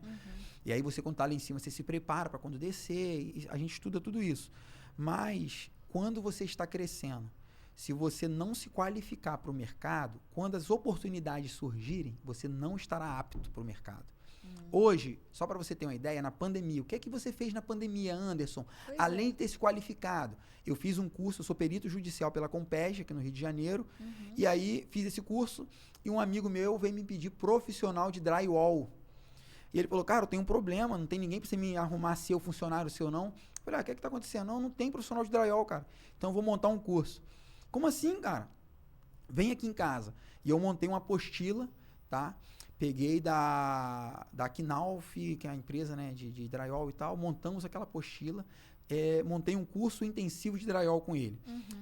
E aí você, quando está lá em cima, você se prepara para quando descer, e a gente estuda tudo isso. Mas, quando você está crescendo, se você não se qualificar para o mercado, quando as oportunidades surgirem, você não estará apto para o mercado. Hoje, só para você ter uma ideia, na pandemia, o que é que você fez na pandemia, Anderson? Além de ter se qualificado, eu fiz um curso, eu sou perito judicial pela Compeg, aqui no Rio de Janeiro, e aí fiz esse curso, e um amigo meu veio me pedir profissional de drywall. E ele falou, cara, eu tenho um problema, não tem ninguém para você me arrumar seu funcionário, seu não. Eu falei, o que é que tá acontecendo? Não tem profissional de drywall, cara. Então eu vou montar um curso. Como assim, cara? Vem aqui em casa. E eu montei uma apostila, tá? Peguei da Knauf, que é a empresa, né, de drywall e tal, montamos aquela apostila, montei um curso intensivo de drywall com ele.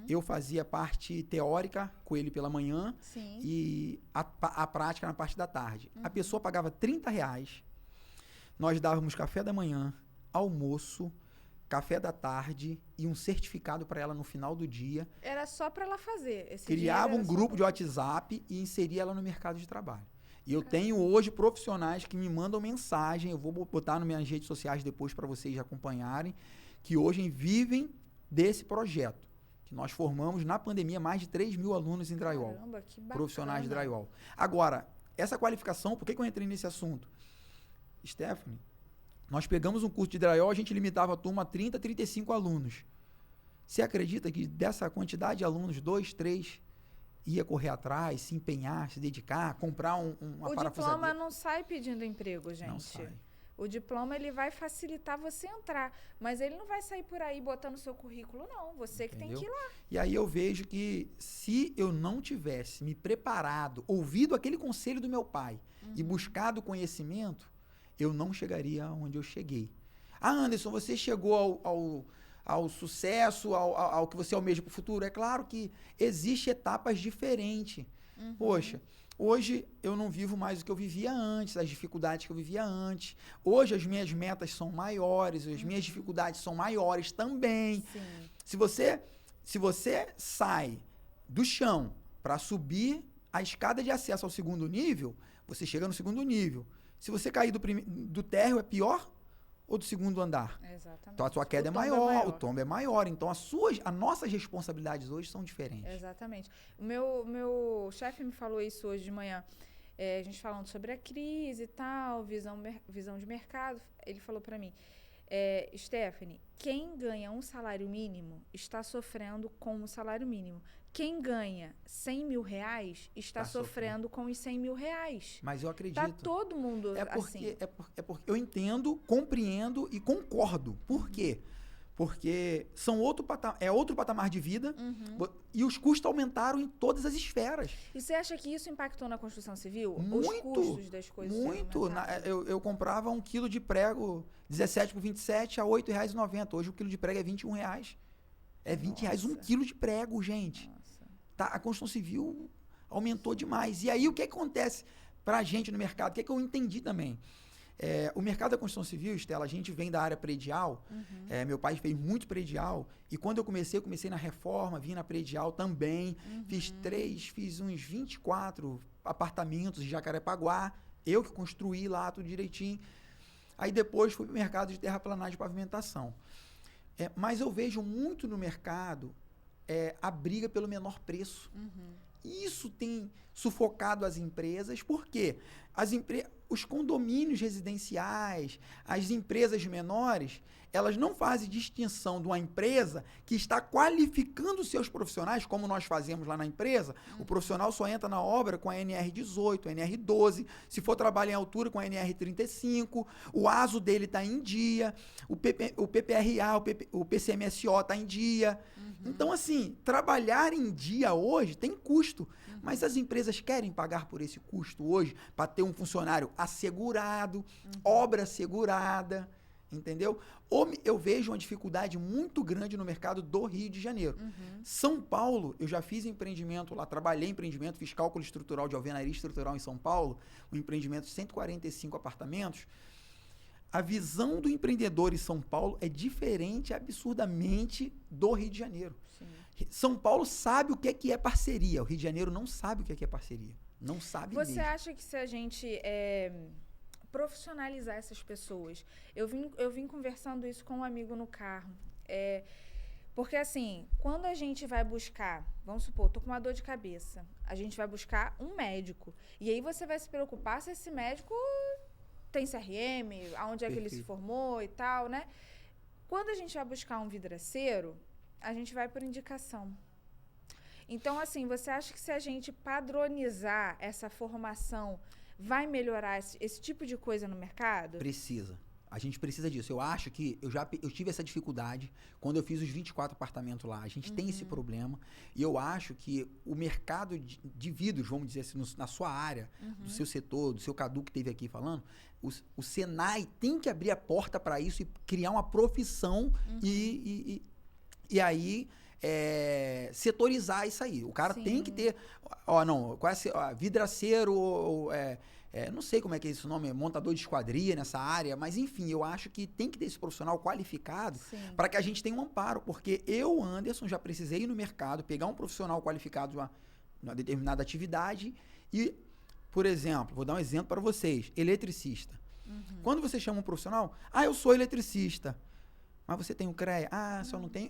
Eu fazia a parte teórica com ele pela manhã e a prática na parte da tarde. A pessoa pagava R$30, nós dávamos café da manhã, almoço, café da tarde e um certificado para ela no final do dia. Era só para ela fazer. Criava um grupo de WhatsApp e inseria ela no mercado de trabalho. E eu tenho hoje profissionais que me mandam mensagem, eu vou botar nas minhas redes sociais depois para vocês acompanharem, que hoje vivem desse projeto. Que nós formamos na pandemia mais de 3 mil alunos em drywall. Caramba, que bacana. Profissionais de drywall. Agora, essa qualificação, por que eu entrei nesse assunto? Stephanie, nós pegamos um curso de drywall, a gente limitava a turma a 30, 35 alunos. Você acredita que dessa quantidade de alunos, 2, 3... ia correr atrás, se empenhar, se dedicar, comprar uma parafusadeira? O diploma não sai pedindo emprego, gente. Não sai. O diploma, ele vai facilitar você entrar, mas ele não vai sair por aí botando seu currículo, não. Você que tem que ir lá. E aí eu vejo que se eu não tivesse me preparado, ouvido aquele conselho do meu pai e buscado conhecimento, eu não chegaria onde eu cheguei. Ah, Anderson, você chegou ao sucesso, ao que você almeja para o futuro. É claro que existem etapas diferentes. Poxa, hoje eu não vivo mais o que eu vivia antes, as dificuldades que eu vivia antes. Hoje as minhas metas são maiores, as minhas dificuldades são maiores também. Se você sai do chão para subir a escada de acesso ao segundo nível, você chega no segundo nível. Se você cair do térreo, é pior ou do segundo andar? Exatamente. Então a sua queda é maior, o tombo é maior. Então as nossas responsabilidades hoje são diferentes. Exatamente. O meu chefe me falou isso hoje de manhã. A gente falando sobre a crise e tal, visão de mercado. Ele falou para mim, Stephanie, quem ganha um salário mínimo está sofrendo com o salário mínimo. Quem ganha 100 mil reais está sofrendo com os 100 mil reais. Mas eu acredito. Tá todo mundo assim. É porque eu entendo, compreendo e concordo. Por quê? Porque é outro patamar de vida e os custos aumentaram em todas as esferas. E você acha que isso impactou na construção civil? Muito, os custos das coisas? Muito. Eu comprava 1 quilo de prego 17 por 27 a R$ 8,90. Hoje o quilo de prego é R$21. É R$20 1 quilo de prego, gente. Nossa. Tá? A construção civil aumentou demais. E aí o que acontece pra gente no mercado? O que eu entendi também? O mercado da construção civil, Estela, a gente vem da área predial. Meu pai fez muito predial. E quando eu comecei na reforma, vim na predial também. Fiz uns 24 apartamentos em Jacarepaguá. Eu que construí lá tudo direitinho. Aí depois fui para o mercado de terraplanagem e pavimentação. Mas eu vejo muito no mercado a briga pelo menor preço. Isso tem sufocado as empresas, porque os condomínios residenciais, as empresas menores, elas não fazem distinção de uma empresa que está qualificando seus profissionais, como nós fazemos lá na empresa. O profissional só entra na obra com a NR18, a NR12, se for trabalho em altura com a NR35, o ASO dele está em dia, o PPRA, o PCMSO está em dia. Então, assim, trabalhar em dia hoje tem custo, mas as empresas querem pagar por esse custo hoje para ter um funcionário assegurado, obra assegurada, entendeu? Eu vejo uma dificuldade muito grande no mercado do Rio de Janeiro. São Paulo, eu já fiz empreendimento lá, trabalhei em empreendimento, fiz cálculo estrutural de alvenaria estrutural em São Paulo, um empreendimento de 145 apartamentos. A visão do empreendedor em São Paulo é diferente absurdamente do Rio de Janeiro. Sim. São Paulo sabe o que é parceria. O Rio de Janeiro não sabe o que é parceria. Não sabe mesmo. Você acha que se a gente profissionalizar essas pessoas... Eu vim conversando isso com um amigo no carro. Porque, assim, quando a gente vai buscar... Vamos supor, tô com uma dor de cabeça. A gente vai buscar um médico. E aí você vai se preocupar se esse médico... tem CRM, aonde é que ele se formou e tal, né? Quando a gente vai buscar um vidraceiro, a gente vai por indicação. Então, assim, você acha que se a gente padronizar essa formação, vai melhorar esse tipo de coisa no mercado? Precisa. A gente precisa disso. Eu acho que eu tive essa dificuldade quando eu fiz os 24 apartamentos lá. A gente tem esse problema. E eu acho que o mercado de vidros, vamos dizer assim, na sua área, do seu setor, do seu Cadu que esteve aqui falando, o Senai tem que abrir a porta para isso e criar uma profissão e aí setorizar isso aí. O cara tem que ter... vidraceiro... não sei como é que é esse nome, montador de esquadria nessa área, mas enfim, eu acho que tem que ter esse profissional qualificado para que a gente tenha um amparo, porque eu, Anderson, já precisei ir no mercado, pegar um profissional qualificado de uma determinada atividade e, por exemplo, vou dar um exemplo para vocês, eletricista. Quando você chama um profissional, eu sou eletricista. Mas você tem o CREA?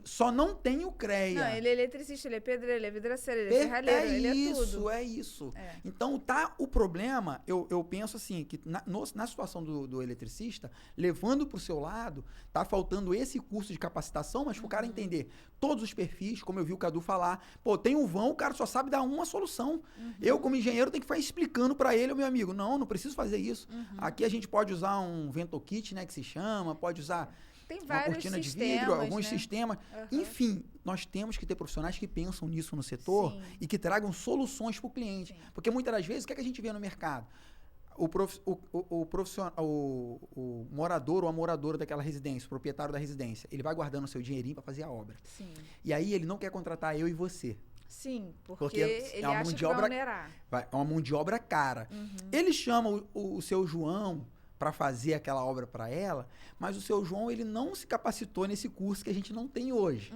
Só não tem o CREA. Não, ele é eletricista, ele é pedreiro, ele é vidraceiro, ele é serralheiro, ele é tudo. É isso. Então, o problema, eu penso assim, que na situação do eletricista, levando para o seu lado, tá faltando esse curso de capacitação, mas para o cara entender todos os perfis, como eu vi o Cadu falar. Pô, tem um vão, o cara só sabe dar uma solução. Eu, como engenheiro, tenho que ficar explicando para ele, meu amigo, não preciso fazer isso. Aqui a gente pode usar um VentoKit, né, que se chama, pode usar... Tem vários uma cortina de vidro, alguns sistemas. Enfim, nós temos que ter profissionais que pensam nisso no setor e que tragam soluções para o cliente. Porque muitas das vezes, o que a gente vê no mercado? O morador ou a moradora daquela residência, o proprietário da residência, ele vai guardando o seu dinheirinho para fazer a obra. E aí ele não quer contratar eu e você. Sim, porque ele acha que vai onerar. É uma mão de obra cara. Ele chama o seu João para fazer aquela obra para ela, mas o seu João, ele não se capacitou nesse curso que a gente não tem hoje.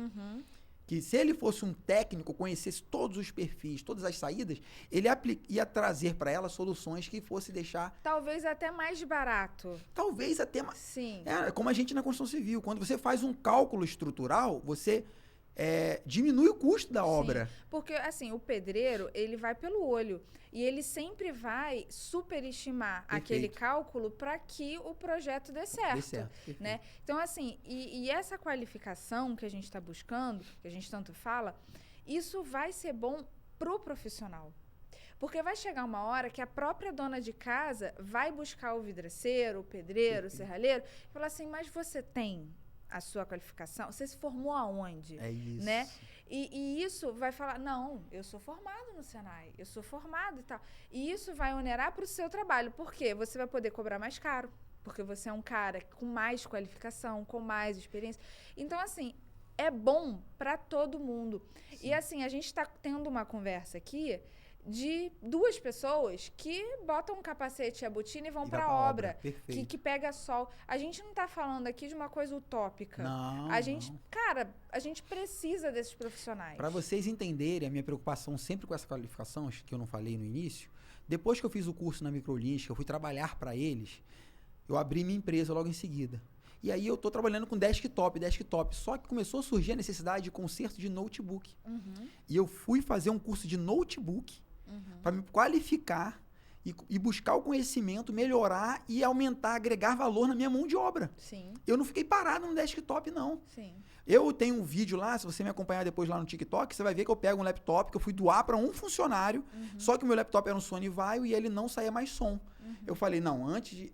Que se ele fosse um técnico, conhecesse todos os perfis, todas as saídas, ele ia trazer para ela soluções que fosse deixar... Talvez até mais barato. Talvez até mais... Sim. Como a gente na construção civil. Quando você faz um cálculo estrutural, você... diminui o custo da obra. Porque, assim, o pedreiro, ele vai pelo olho. E ele sempre vai superestimar aquele cálculo para que o projeto dê certo. Né? Então, assim, e essa qualificação que a gente está buscando, que a gente tanto fala, isso vai ser bom pro profissional. Porque vai chegar uma hora que a própria dona de casa vai buscar o vidraceiro, o pedreiro, o serralheiro, e falar assim, mas você tem a sua qualificação, você se formou aonde? É isso. Né? E isso vai falar, não, eu sou formado no Senai, eu sou formado e tal. E isso vai onerar para o seu trabalho. Por quê? Você vai poder cobrar mais caro, porque você é um cara com mais qualificação, com mais experiência. Então, assim, é bom para todo mundo. Sim. E, assim, a gente está tendo uma conversa aqui de duas pessoas que botam um capacete e a botina e vão para a obra, que pega sol. A gente não está falando aqui de uma coisa utópica. Não, Cara, a gente precisa desses profissionais. Para vocês entenderem a minha preocupação sempre com essa qualificação, que eu não falei no início, depois que eu fiz o curso na Microlins, que eu fui trabalhar para eles, eu abri minha empresa logo em seguida. E aí eu estou trabalhando com desktop. Só que começou a surgir a necessidade de conserto de notebook. E eu fui fazer um curso de notebook para me qualificar e buscar o conhecimento, melhorar e aumentar, agregar valor na minha mão de obra. Sim. Eu não fiquei parado no desktop, não. Sim. Eu tenho um vídeo lá, se você me acompanhar depois lá no TikTok, você vai ver que eu pego um laptop que eu fui doar para um funcionário, só que o meu laptop era um Sony Vaio e ele não saía mais som. Eu falei, não,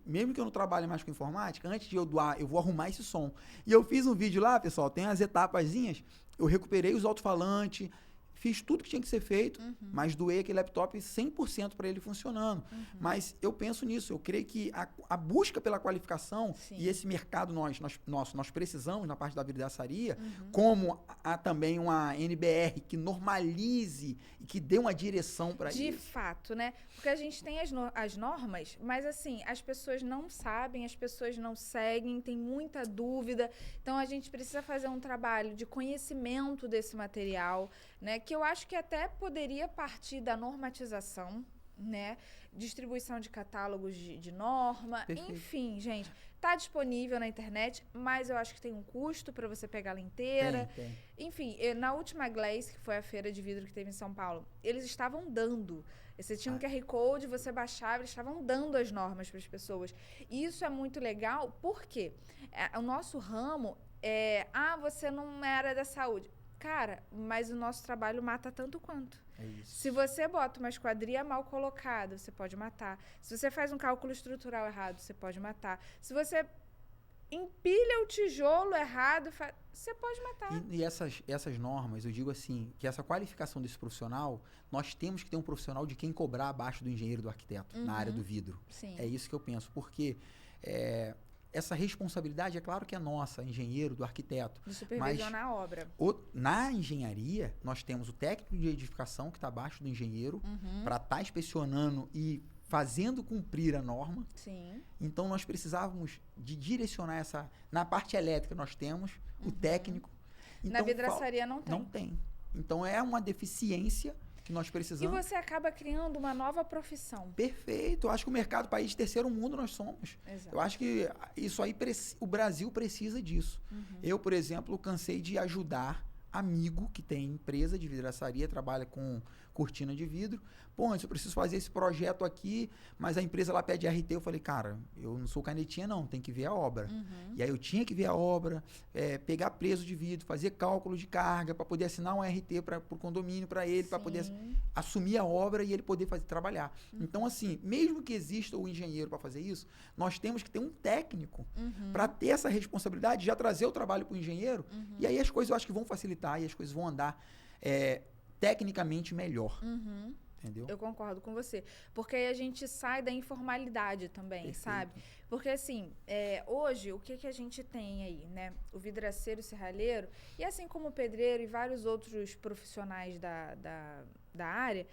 mesmo que eu não trabalhe mais com informática, antes de eu doar, eu vou arrumar esse som. E eu fiz um vídeo lá, pessoal, tem as etapazinhas, eu recuperei os alto-falantes, fiz tudo que tinha que ser feito, mas doei aquele laptop 100% para ele funcionando. Mas eu penso nisso, eu creio que a busca pela qualificação, sim, e esse mercado nós precisamos na parte da vidraçaria, como há também uma NBR que normalize e que dê uma direção para isso. De fato, né? Porque a gente tem as normas, mas assim, as pessoas não sabem, as pessoas não seguem, tem muita dúvida. Então a gente precisa fazer um trabalho de conhecimento desse material, né? Que eu acho que até poderia partir da normatização, né? Distribuição de catálogos de norma, perfeito, enfim, gente, tá disponível na internet, mas eu acho que tem um custo para você pegar ela inteira. Tem. Enfim, na última Glaze, que foi a feira de vidro que teve em São Paulo, eles estavam dando. Você tinha um QR Code, você baixava, eles estavam dando as normas para as pessoas. E isso é muito legal, porque o nosso ramo você não é área da saúde. Cara, mas o nosso trabalho mata tanto quanto. É isso. Se você bota uma esquadria mal colocada, você pode matar. Se você faz um cálculo estrutural errado, você pode matar. Se você empilha o tijolo errado, você pode matar. E essas normas, eu digo assim, que essa qualificação desse profissional, nós temos que ter um profissional de quem cobrar abaixo do engenheiro, do arquiteto, na área do vidro. Sim. É isso que eu penso, porque essa responsabilidade, é claro que é nossa, engenheiro, do arquiteto. De supervisionar a obra. Na engenharia, nós temos o técnico de edificação, que está abaixo do engenheiro, para estar inspecionando e fazendo cumprir a norma. Sim. Então, nós precisávamos de direcionar essa... Na parte elétrica, nós temos o técnico. Então, na vidraçaria não tem. Não tem. Então, é uma deficiência que nós precisamos. E você acaba criando uma nova profissão. Perfeito. Eu acho que o mercado, país de terceiro mundo, nós somos. Exato. Eu acho que isso aí, o Brasil precisa disso. Eu, por exemplo, cansei de ajudar amigo que tem empresa de vidraçaria, trabalha com cortina de vidro. Pô, eu preciso fazer esse projeto aqui, mas a empresa lá pede RT. Eu falei, cara, eu não sou canetinha não, tem que ver a obra. E aí eu tinha que ver a obra, pegar preço de vidro, fazer cálculo de carga para poder assinar um RT para o condomínio, para ele, para poder assumir a obra e ele poder trabalhar. Então, assim, mesmo que exista o engenheiro para fazer isso, nós temos que ter um técnico para ter essa responsabilidade, já trazer o trabalho para o engenheiro, e aí as coisas eu acho que vão facilitar e as coisas vão andar tecnicamente melhor. Entendeu? Eu concordo com você. Porque aí a gente sai da informalidade também, perfeito, sabe? Porque, assim, hoje, o que a gente tem aí, né? O vidraceiro, o serralheiro, e assim como o pedreiro e vários outros profissionais da área,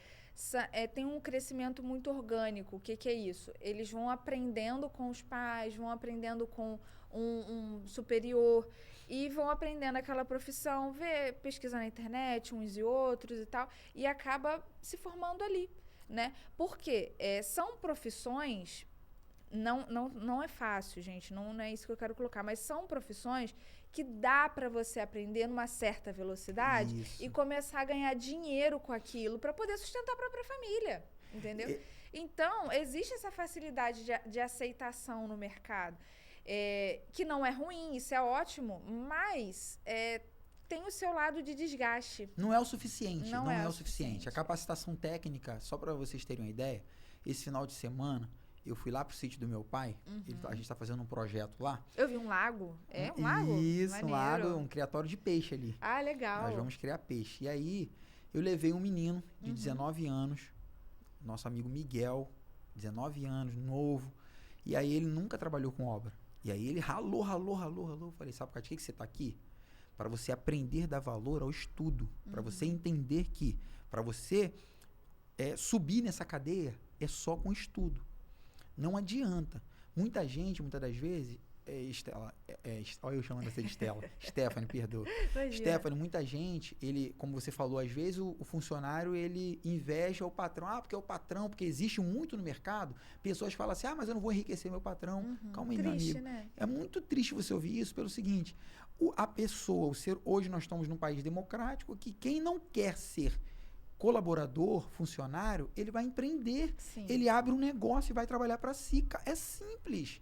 tem um crescimento muito orgânico. O que é isso? Eles vão aprendendo com os pais, vão aprendendo com um superior e vão aprendendo aquela profissão, pesquisa na internet, uns e outros e tal, e acaba se formando ali, né? Porque são profissões, não é fácil, gente, não é isso que eu quero colocar, mas são profissões que dá para você aprender numa certa velocidade e começar a ganhar dinheiro com aquilo para poder sustentar a própria família, entendeu? Então, existe essa facilidade de aceitação no mercado. Que não é ruim, isso é ótimo, mas tem o seu lado de desgaste. Não é o suficiente, não é o suficiente. A capacitação técnica, só para vocês terem uma ideia, esse final de semana Eu fui lá pro sítio do meu pai, a gente tá fazendo um projeto lá. Eu vi um lago. É um lago? Isso, Maneiro. um lago, um criatório de peixe ali. Ah, legal. Nós vamos criar peixe. E aí, eu levei um menino de 19 anos, nosso amigo Miguel, 19 anos, novo. E aí, ele nunca trabalhou com obra. E aí, ele ralou. Eu falei, sabe por que você tá aqui? Para você aprender a dar valor ao estudo. Para você entender que, para você subir nessa cadeia, é só com estudo. Não adianta. Muita gente, muitas das vezes, Estela, olha eu chamando você de Estela. Stephanie, perdoa. Stephanie, muita gente, como você falou, às vezes o funcionário, ele inveja o patrão. Ah, porque é o patrão, porque existe muito no mercado. Pessoas falam assim, mas eu não vou enriquecer meu patrão. Calma aí, triste, meu amigo. Né? É muito triste você ouvir isso pelo seguinte, a pessoa, hoje nós estamos num país democrático que quem não quer ser colaborador, funcionário, ele vai empreender. Sim. Ele abre um negócio e vai trabalhar para si. É simples.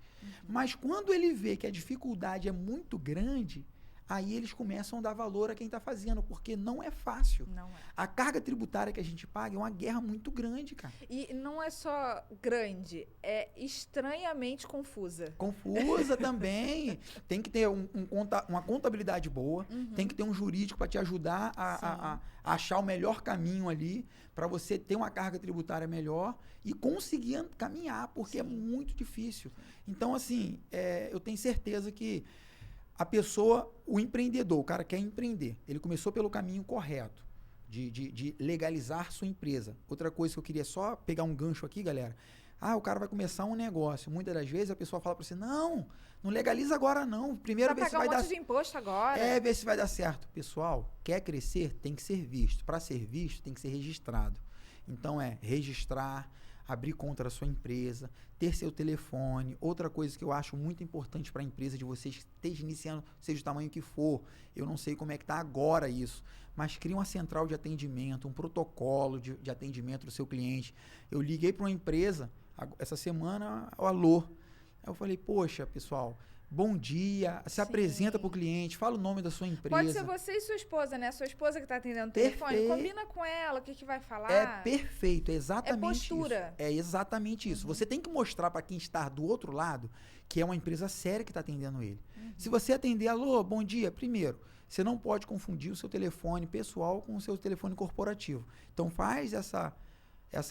Mas quando ele vê que a dificuldade é muito grande, aí eles começam a dar valor a quem está fazendo, porque não é fácil. Não é. A carga tributária que a gente paga é uma guerra muito grande, cara. E não é só grande, é estranhamente confusa. Confusa também. Tem que ter uma contabilidade boa, tem que ter um jurídico para te ajudar a achar o melhor caminho ali, para você ter uma carga tributária melhor e conseguir caminhar, porque é muito difícil. Então, assim, eu tenho certeza que a pessoa, o empreendedor, o cara quer empreender. Ele começou pelo caminho correto, de legalizar sua empresa. Outra coisa que eu queria só pegar um gancho aqui, galera. O cara vai começar um negócio. Muitas das vezes a pessoa fala para você, não legaliza agora não. Primeiro ver se vai dar... Vai pagar um monte de imposto agora. Ver se vai dar certo. Pessoal, quer crescer, tem que ser visto. Para ser visto, tem que ser registrado. Então, registrar, abrir conta da sua empresa, ter seu telefone. Outra coisa que eu acho muito importante para a empresa de vocês que esteja iniciando, seja o tamanho que for, eu não sei como é que está agora isso, mas crie uma central de atendimento, um protocolo de atendimento do seu cliente. Eu liguei para uma empresa, essa semana, alô. Aí eu falei, poxa, pessoal, bom dia, se apresenta para o cliente, fala o nome da sua empresa. Pode ser você e sua esposa, né? Sua esposa que está atendendo o telefone, combina com ela o que vai falar. É perfeito, é exatamente isso. É postura. É exatamente isso. Você tem que mostrar para quem está do outro lado que é uma empresa séria que está atendendo ele. Se você atender, alô, bom dia, primeiro, você não pode confundir o seu telefone pessoal com o seu telefone corporativo. Então faz essa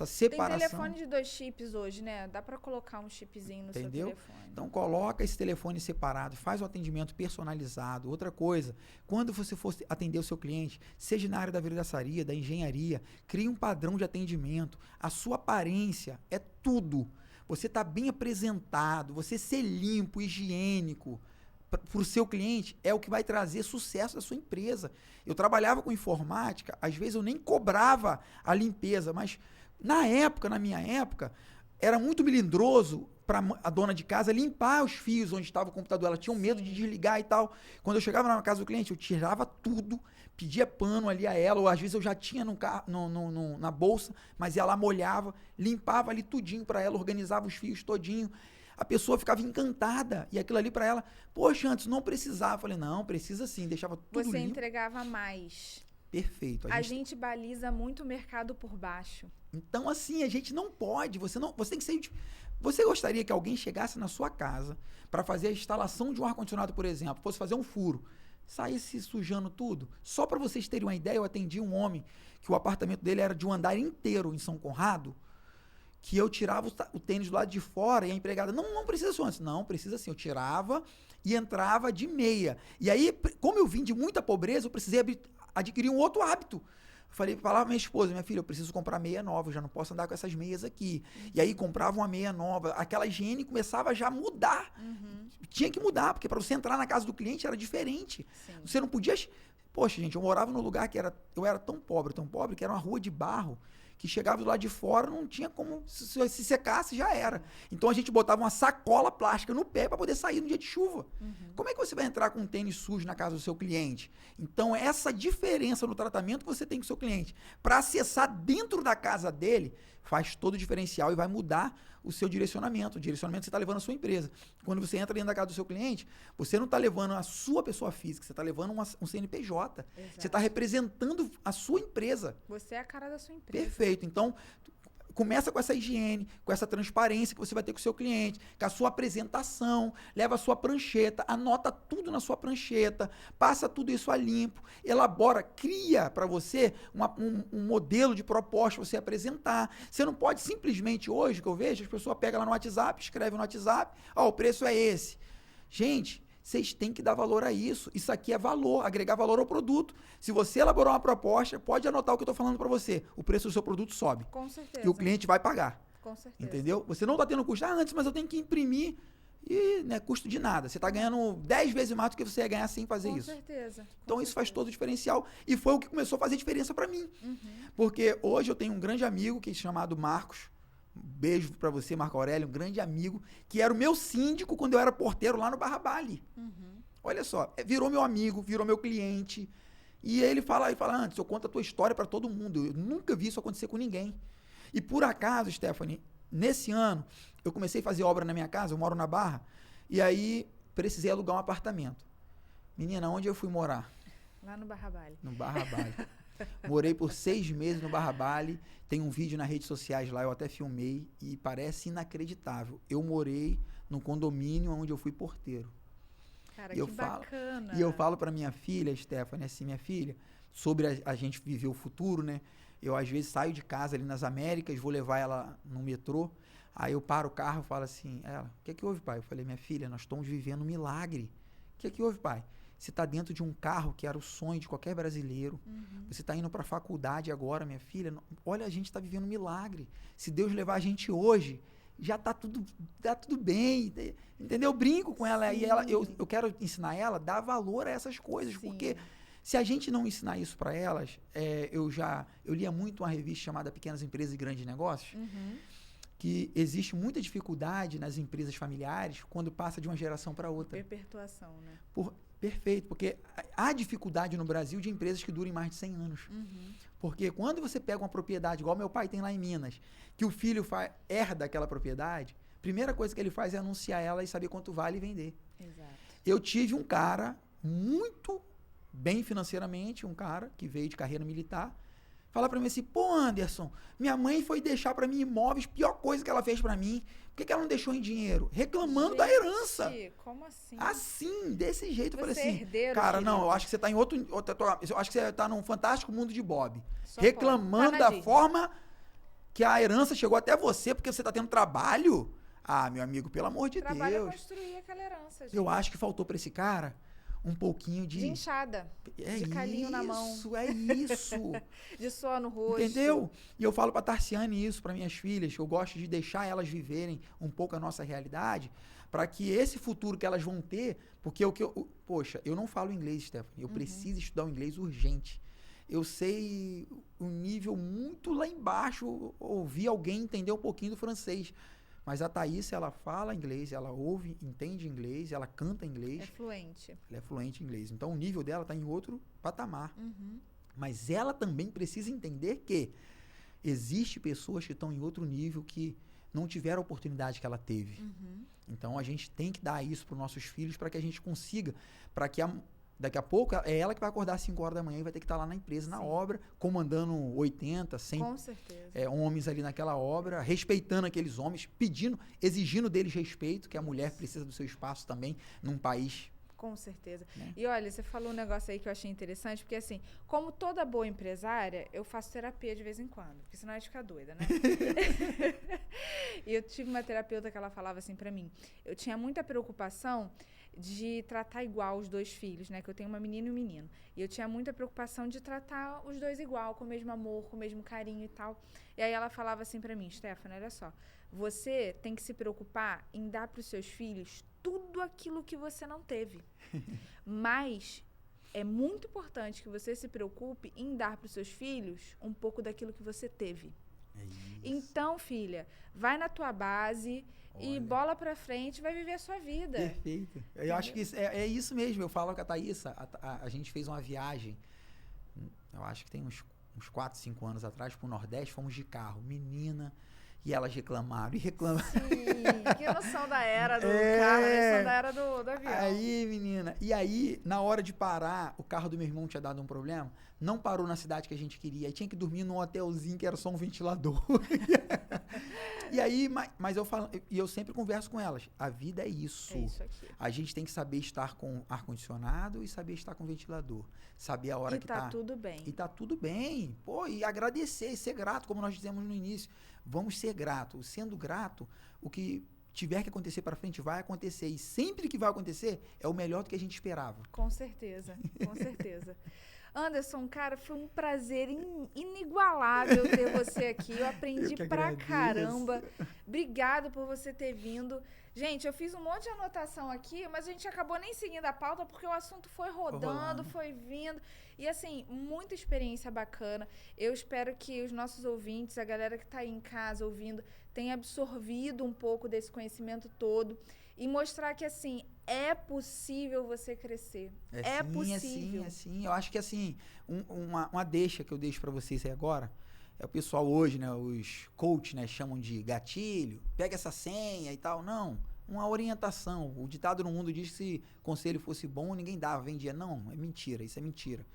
separação. Tem telefone de 2 chips hoje, né? Dá para colocar um chipzinho no seu telefone. Então coloca esse telefone separado, faz o atendimento personalizado. Outra coisa, quando você for atender o seu cliente, seja na área da vidraçaria, da engenharia, crie um padrão de atendimento. A sua aparência é tudo. Você tá bem apresentado, você ser limpo, higiênico para o seu cliente é o que vai trazer sucesso da sua empresa. Eu trabalhava com informática, às vezes eu nem cobrava a limpeza, mas na minha época, era muito melindroso para a dona de casa limpar os fios onde estava o computador. Ela tinha medo de desligar e tal. Quando eu chegava na casa do cliente, eu tirava tudo, pedia pano ali a ela, ou às vezes eu já tinha na bolsa, mas ela molhava, limpava ali tudinho para ela, organizava os fios todinho. A pessoa ficava encantada. E aquilo ali para ela, poxa, antes não precisava. Eu falei, não, precisa sim, deixava tudo limpo. Você entregava mais. Perfeito. A gente baliza muito o mercado por baixo. Então, assim, a gente não pode. Você tem que ser... Você gostaria que alguém chegasse na sua casa para fazer a instalação de um ar-condicionado, por exemplo, fosse fazer um furo, saísse sujando tudo? Só para vocês terem uma ideia, eu atendi um homem que o apartamento dele era de um andar inteiro em São Conrado, que eu tirava o tênis do lado de fora e a empregada, não precisa isso antes. Não, precisa sim. Eu tirava e entrava de meia. E aí, como eu vim de muita pobreza, eu precisei adquirir um outro hábito. Falava pra minha esposa, minha filha, eu preciso comprar meia nova, eu já não posso andar com essas meias aqui. E aí comprava uma meia nova, aquela higiene começava já a mudar. Tinha que mudar, porque para você entrar na casa do cliente era diferente. Sim. Você não podia... Poxa, gente, eu morava num lugar que eu era tão pobre, que era uma rua de barro, que chegava do lado de fora, não tinha como, se secasse, já era. Então a gente botava uma sacola plástica no pé para poder sair no dia de chuva. Como é que você vai entrar com um tênis sujo na casa do seu cliente? Então essa diferença no tratamento que você tem com o seu cliente, para acessar dentro da casa dele, faz todo o diferencial e vai mudar o seu direcionamento. O direcionamento que você está levando a sua empresa. Quando você entra dentro da casa do seu cliente, você não está levando a sua pessoa física, você está levando um CNPJ. Exato. Você está representando a sua empresa. Você é a cara da sua empresa. Perfeito. Então, começa com essa higiene, com essa transparência que você vai ter com o seu cliente, com a sua apresentação, leva a sua prancheta, anota tudo na sua prancheta, passa tudo isso a limpo, elabora, cria para você um modelo de proposta para você apresentar. Você não pode simplesmente hoje, que eu vejo, as pessoas pegam lá no WhatsApp, escrevem no WhatsApp, ó, o preço é esse. Gente, vocês têm que dar valor a isso. Isso aqui é valor, agregar valor ao produto. Se você elaborar uma proposta, pode anotar o que eu estou falando para você. O preço do seu produto sobe. Com certeza. E o cliente vai pagar. Com certeza. Entendeu? Você não está tendo custo. Antes, mas eu tenho que imprimir. E não é custo de nada. Você está ganhando 10 vezes mais do que você ia ganhar sem fazer isso. Com certeza. Então isso faz todo o diferencial. E foi o que começou a fazer diferença para mim. Porque hoje eu tenho um grande amigo que é chamado Marcos. Um beijo para você, Marco Aurélio, um grande amigo, que era o meu síndico quando eu era porteiro lá no Barra Bali. Olha só, virou meu amigo, virou meu cliente. E ele fala, antes, eu conto a tua história para todo mundo. Eu nunca vi isso acontecer com ninguém. E por acaso, Stephanie, nesse ano, eu comecei a fazer obra na minha casa, eu moro na Barra, e aí precisei alugar um apartamento. Menina, onde eu fui morar? Lá no Barra Bali. No Barra Bali. Morei por 6 meses no Barra Bali. Tem um vídeo nas redes sociais lá, eu até filmei, e parece inacreditável. Eu morei num condomínio onde eu fui porteiro. Cara, que bacana. E eu falo para minha filha, Stephanie, assim, minha filha, sobre a gente viver o futuro, né? Eu, às vezes, saio de casa ali nas Américas, vou levar ela no metrô, aí eu paro o carro e falo assim, ela, o que é que houve, pai? Eu falei, minha filha, nós estamos vivendo um milagre. O que é que houve, pai? Você está dentro de um carro que era o sonho de qualquer brasileiro. Você está indo para a faculdade agora, minha filha. Olha, a gente está vivendo um milagre. Se Deus levar a gente hoje, já tá tudo bem, entendeu? Eu brinco com ela. Sim. E eu quero ensinar ela a dar valor a essas coisas, sim. Porque se a gente não ensinar isso para elas, eu lia muito uma revista chamada Pequenas Empresas e Grandes Negócios, que existe muita dificuldade nas empresas familiares quando passa de uma geração para outra. Perpetuação, né? Perfeito, porque há dificuldade no Brasil de empresas que durem mais de 100 anos. Porque quando você pega uma propriedade, igual meu pai tem lá em Minas, que o filho herda aquela propriedade, a primeira coisa que ele faz é anunciar ela e saber quanto vale e vender. Exato. Eu tive um cara muito bem financeiramente, um cara que veio de carreira militar, fala pra mim assim, pô, Anderson, minha mãe foi deixar pra mim imóveis, pior coisa que ela fez pra mim. Por que ela não deixou em dinheiro? Reclamando da herança. Como assim? Assim, desse jeito. Eu falei assim, herdeiro, cara, querido. Eu acho que você tá em outro eu acho que você tá num fantástico mundo de Bob. Só reclamando da forma que a herança chegou até você, porque você tá tendo trabalho. Ah, meu amigo, pelo amor de Deus. Trabalho é construir aquela herança, gente. Eu acho que faltou pra esse cara um pouquinho de inchada. De calinho na mão. É isso. De suor no rosto. Entendeu? E eu falo pra Tarciane isso, pra minhas filhas, que eu gosto de deixar elas viverem um pouco a nossa realidade, para que esse futuro que elas vão ter, porque poxa, eu não falo inglês, Stephanie, eu preciso estudar o inglês urgente. Eu sei um nível muito lá embaixo, ouvir alguém entender um pouquinho do francês. Mas a Thaís, ela fala inglês, ela ouve, entende inglês, ela canta inglês. É fluente. Ela é fluente em inglês. Então, o nível dela está em outro patamar. Mas ela também precisa entender que existe pessoas que estão em outro nível que não tiveram a oportunidade que ela teve. Então, a gente tem que dar isso para os nossos filhos para que a gente consiga, para que daqui a pouco é ela que vai acordar às 5 horas da manhã e vai ter que estar lá na empresa, na obra, comandando 80, 100 homens ali naquela obra, respeitando aqueles homens, exigindo deles respeito, que a mulher precisa do seu espaço também num país. Com certeza. E olha, você falou um negócio aí que eu achei interessante, porque assim, como toda boa empresária, eu faço terapia de vez em quando, porque senão a gente fica doida, né? E eu tive uma terapeuta que ela falava assim pra mim, eu tinha muita preocupação de tratar igual os dois filhos, né? Que eu tenho uma menina e um menino. E eu tinha muita preocupação de tratar os dois igual, com o mesmo amor, com o mesmo carinho e tal. E aí ela falava assim pra mim, Stephanie, olha só, você tem que se preocupar em dar pros seus filhos tudo aquilo que você não teve. Mas é muito importante que você se preocupe em dar pros seus filhos um pouco daquilo que você teve. É isso. Então, filha, vai na tua base... E bola pra frente, vai viver a sua vida. Perfeito. Eu acho que é isso mesmo. Eu falo com a Thaís, a gente fez uma viagem, eu acho que tem uns 4, 5 anos atrás, pro Nordeste, fomos de carro. Menina, E elas reclamaram e reclamaram. Sim, que noção da era do carro, noção da era do avião. Aí, menina, e aí, na hora de parar, o carro do meu irmão tinha dado um problema, não parou na cidade que a gente queria, aí tinha que dormir num hotelzinho que era só um ventilador. E aí, mas eu sempre converso com elas, a vida é isso. É isso aqui. A gente tem que saber estar com ar-condicionado e saber estar com ventilador. Saber a hora que tá. E tá tudo bem. E tá tudo bem. Pô, e agradecer, e ser grato, como nós dizemos no início. Vamos ser gratos. Sendo grato, o que tiver que acontecer para frente vai acontecer. E sempre que vai acontecer, é o melhor do que a gente esperava. Com certeza, com certeza. Anderson, cara, foi um prazer inigualável ter você aqui. Eu aprendi pra caramba. Obrigado por você ter vindo. Gente, eu fiz um monte de anotação aqui, mas a gente acabou nem seguindo a pauta porque o assunto foi rodando, foi vindo. E assim, muita experiência bacana. Eu espero que os nossos ouvintes, a galera que tá aí em casa ouvindo, tenha absorvido um pouco desse conhecimento todo e mostrar que, assim, é possível você crescer. É possível. É sim. Eu acho que, assim, uma deixa que eu deixo para vocês aí agora, é o pessoal hoje, né, os coaches, né, chamam de gatilho, pega essa senha e tal. Não, uma orientação. O ditado no mundo diz que se conselho fosse bom, ninguém dava, vendia. Não, é mentira, isso é mentira.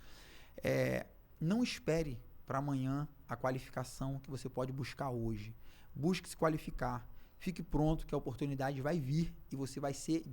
Não espere para amanhã a qualificação que você pode buscar hoje. Busque se qualificar. Fique pronto que a oportunidade vai vir e você vai ser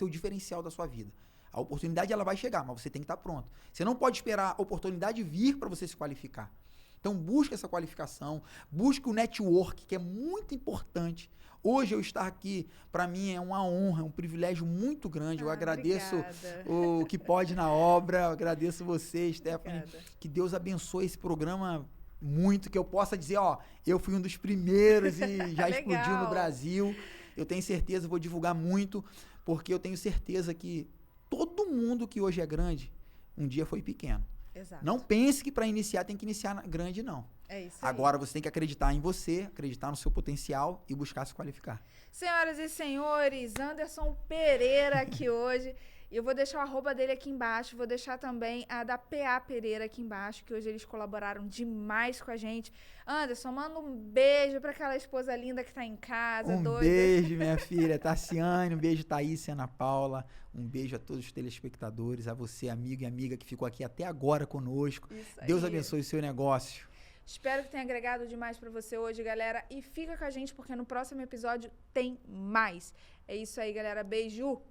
o diferencial da sua vida. A oportunidade ela vai chegar, mas você tem que estar pronto. Você não pode esperar a oportunidade vir para você se qualificar. Então busque essa qualificação, busque o network, que é muito importante. Hoje eu estar aqui, para mim é uma honra, é um privilégio muito grande. Eu agradeço o Que Pode na Obra, eu agradeço você, Stephanie. Que Deus abençoe esse programa muito, que eu possa dizer, ó, eu fui um dos primeiros e já explodiu no Brasil. Eu tenho certeza, vou divulgar muito, porque eu tenho certeza que todo mundo que hoje é grande, um dia foi pequeno. Exato. Não pense que para iniciar tem que iniciar grande, não. É isso aí. Agora você tem que acreditar em você, acreditar no seu potencial e buscar se qualificar. Senhoras e senhores, Anderson Pereira aqui hoje. Eu vou deixar o arroba dele aqui embaixo, vou deixar também a da PA Pereira aqui embaixo, que hoje eles colaboraram demais com a gente. Anderson, manda um beijo para aquela esposa linda que tá em casa, doida. Beijo, minha filha Tassiane, um beijo, Thaís e Ana Paula, um beijo a todos os telespectadores, a você, amigo e amiga que ficou aqui até agora conosco. Deus abençoe o seu negócio. Espero que tenha agregado demais para você hoje, galera, e fica com a gente porque no próximo episódio tem mais. É isso aí, galera, beijo!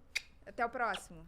Até o próximo.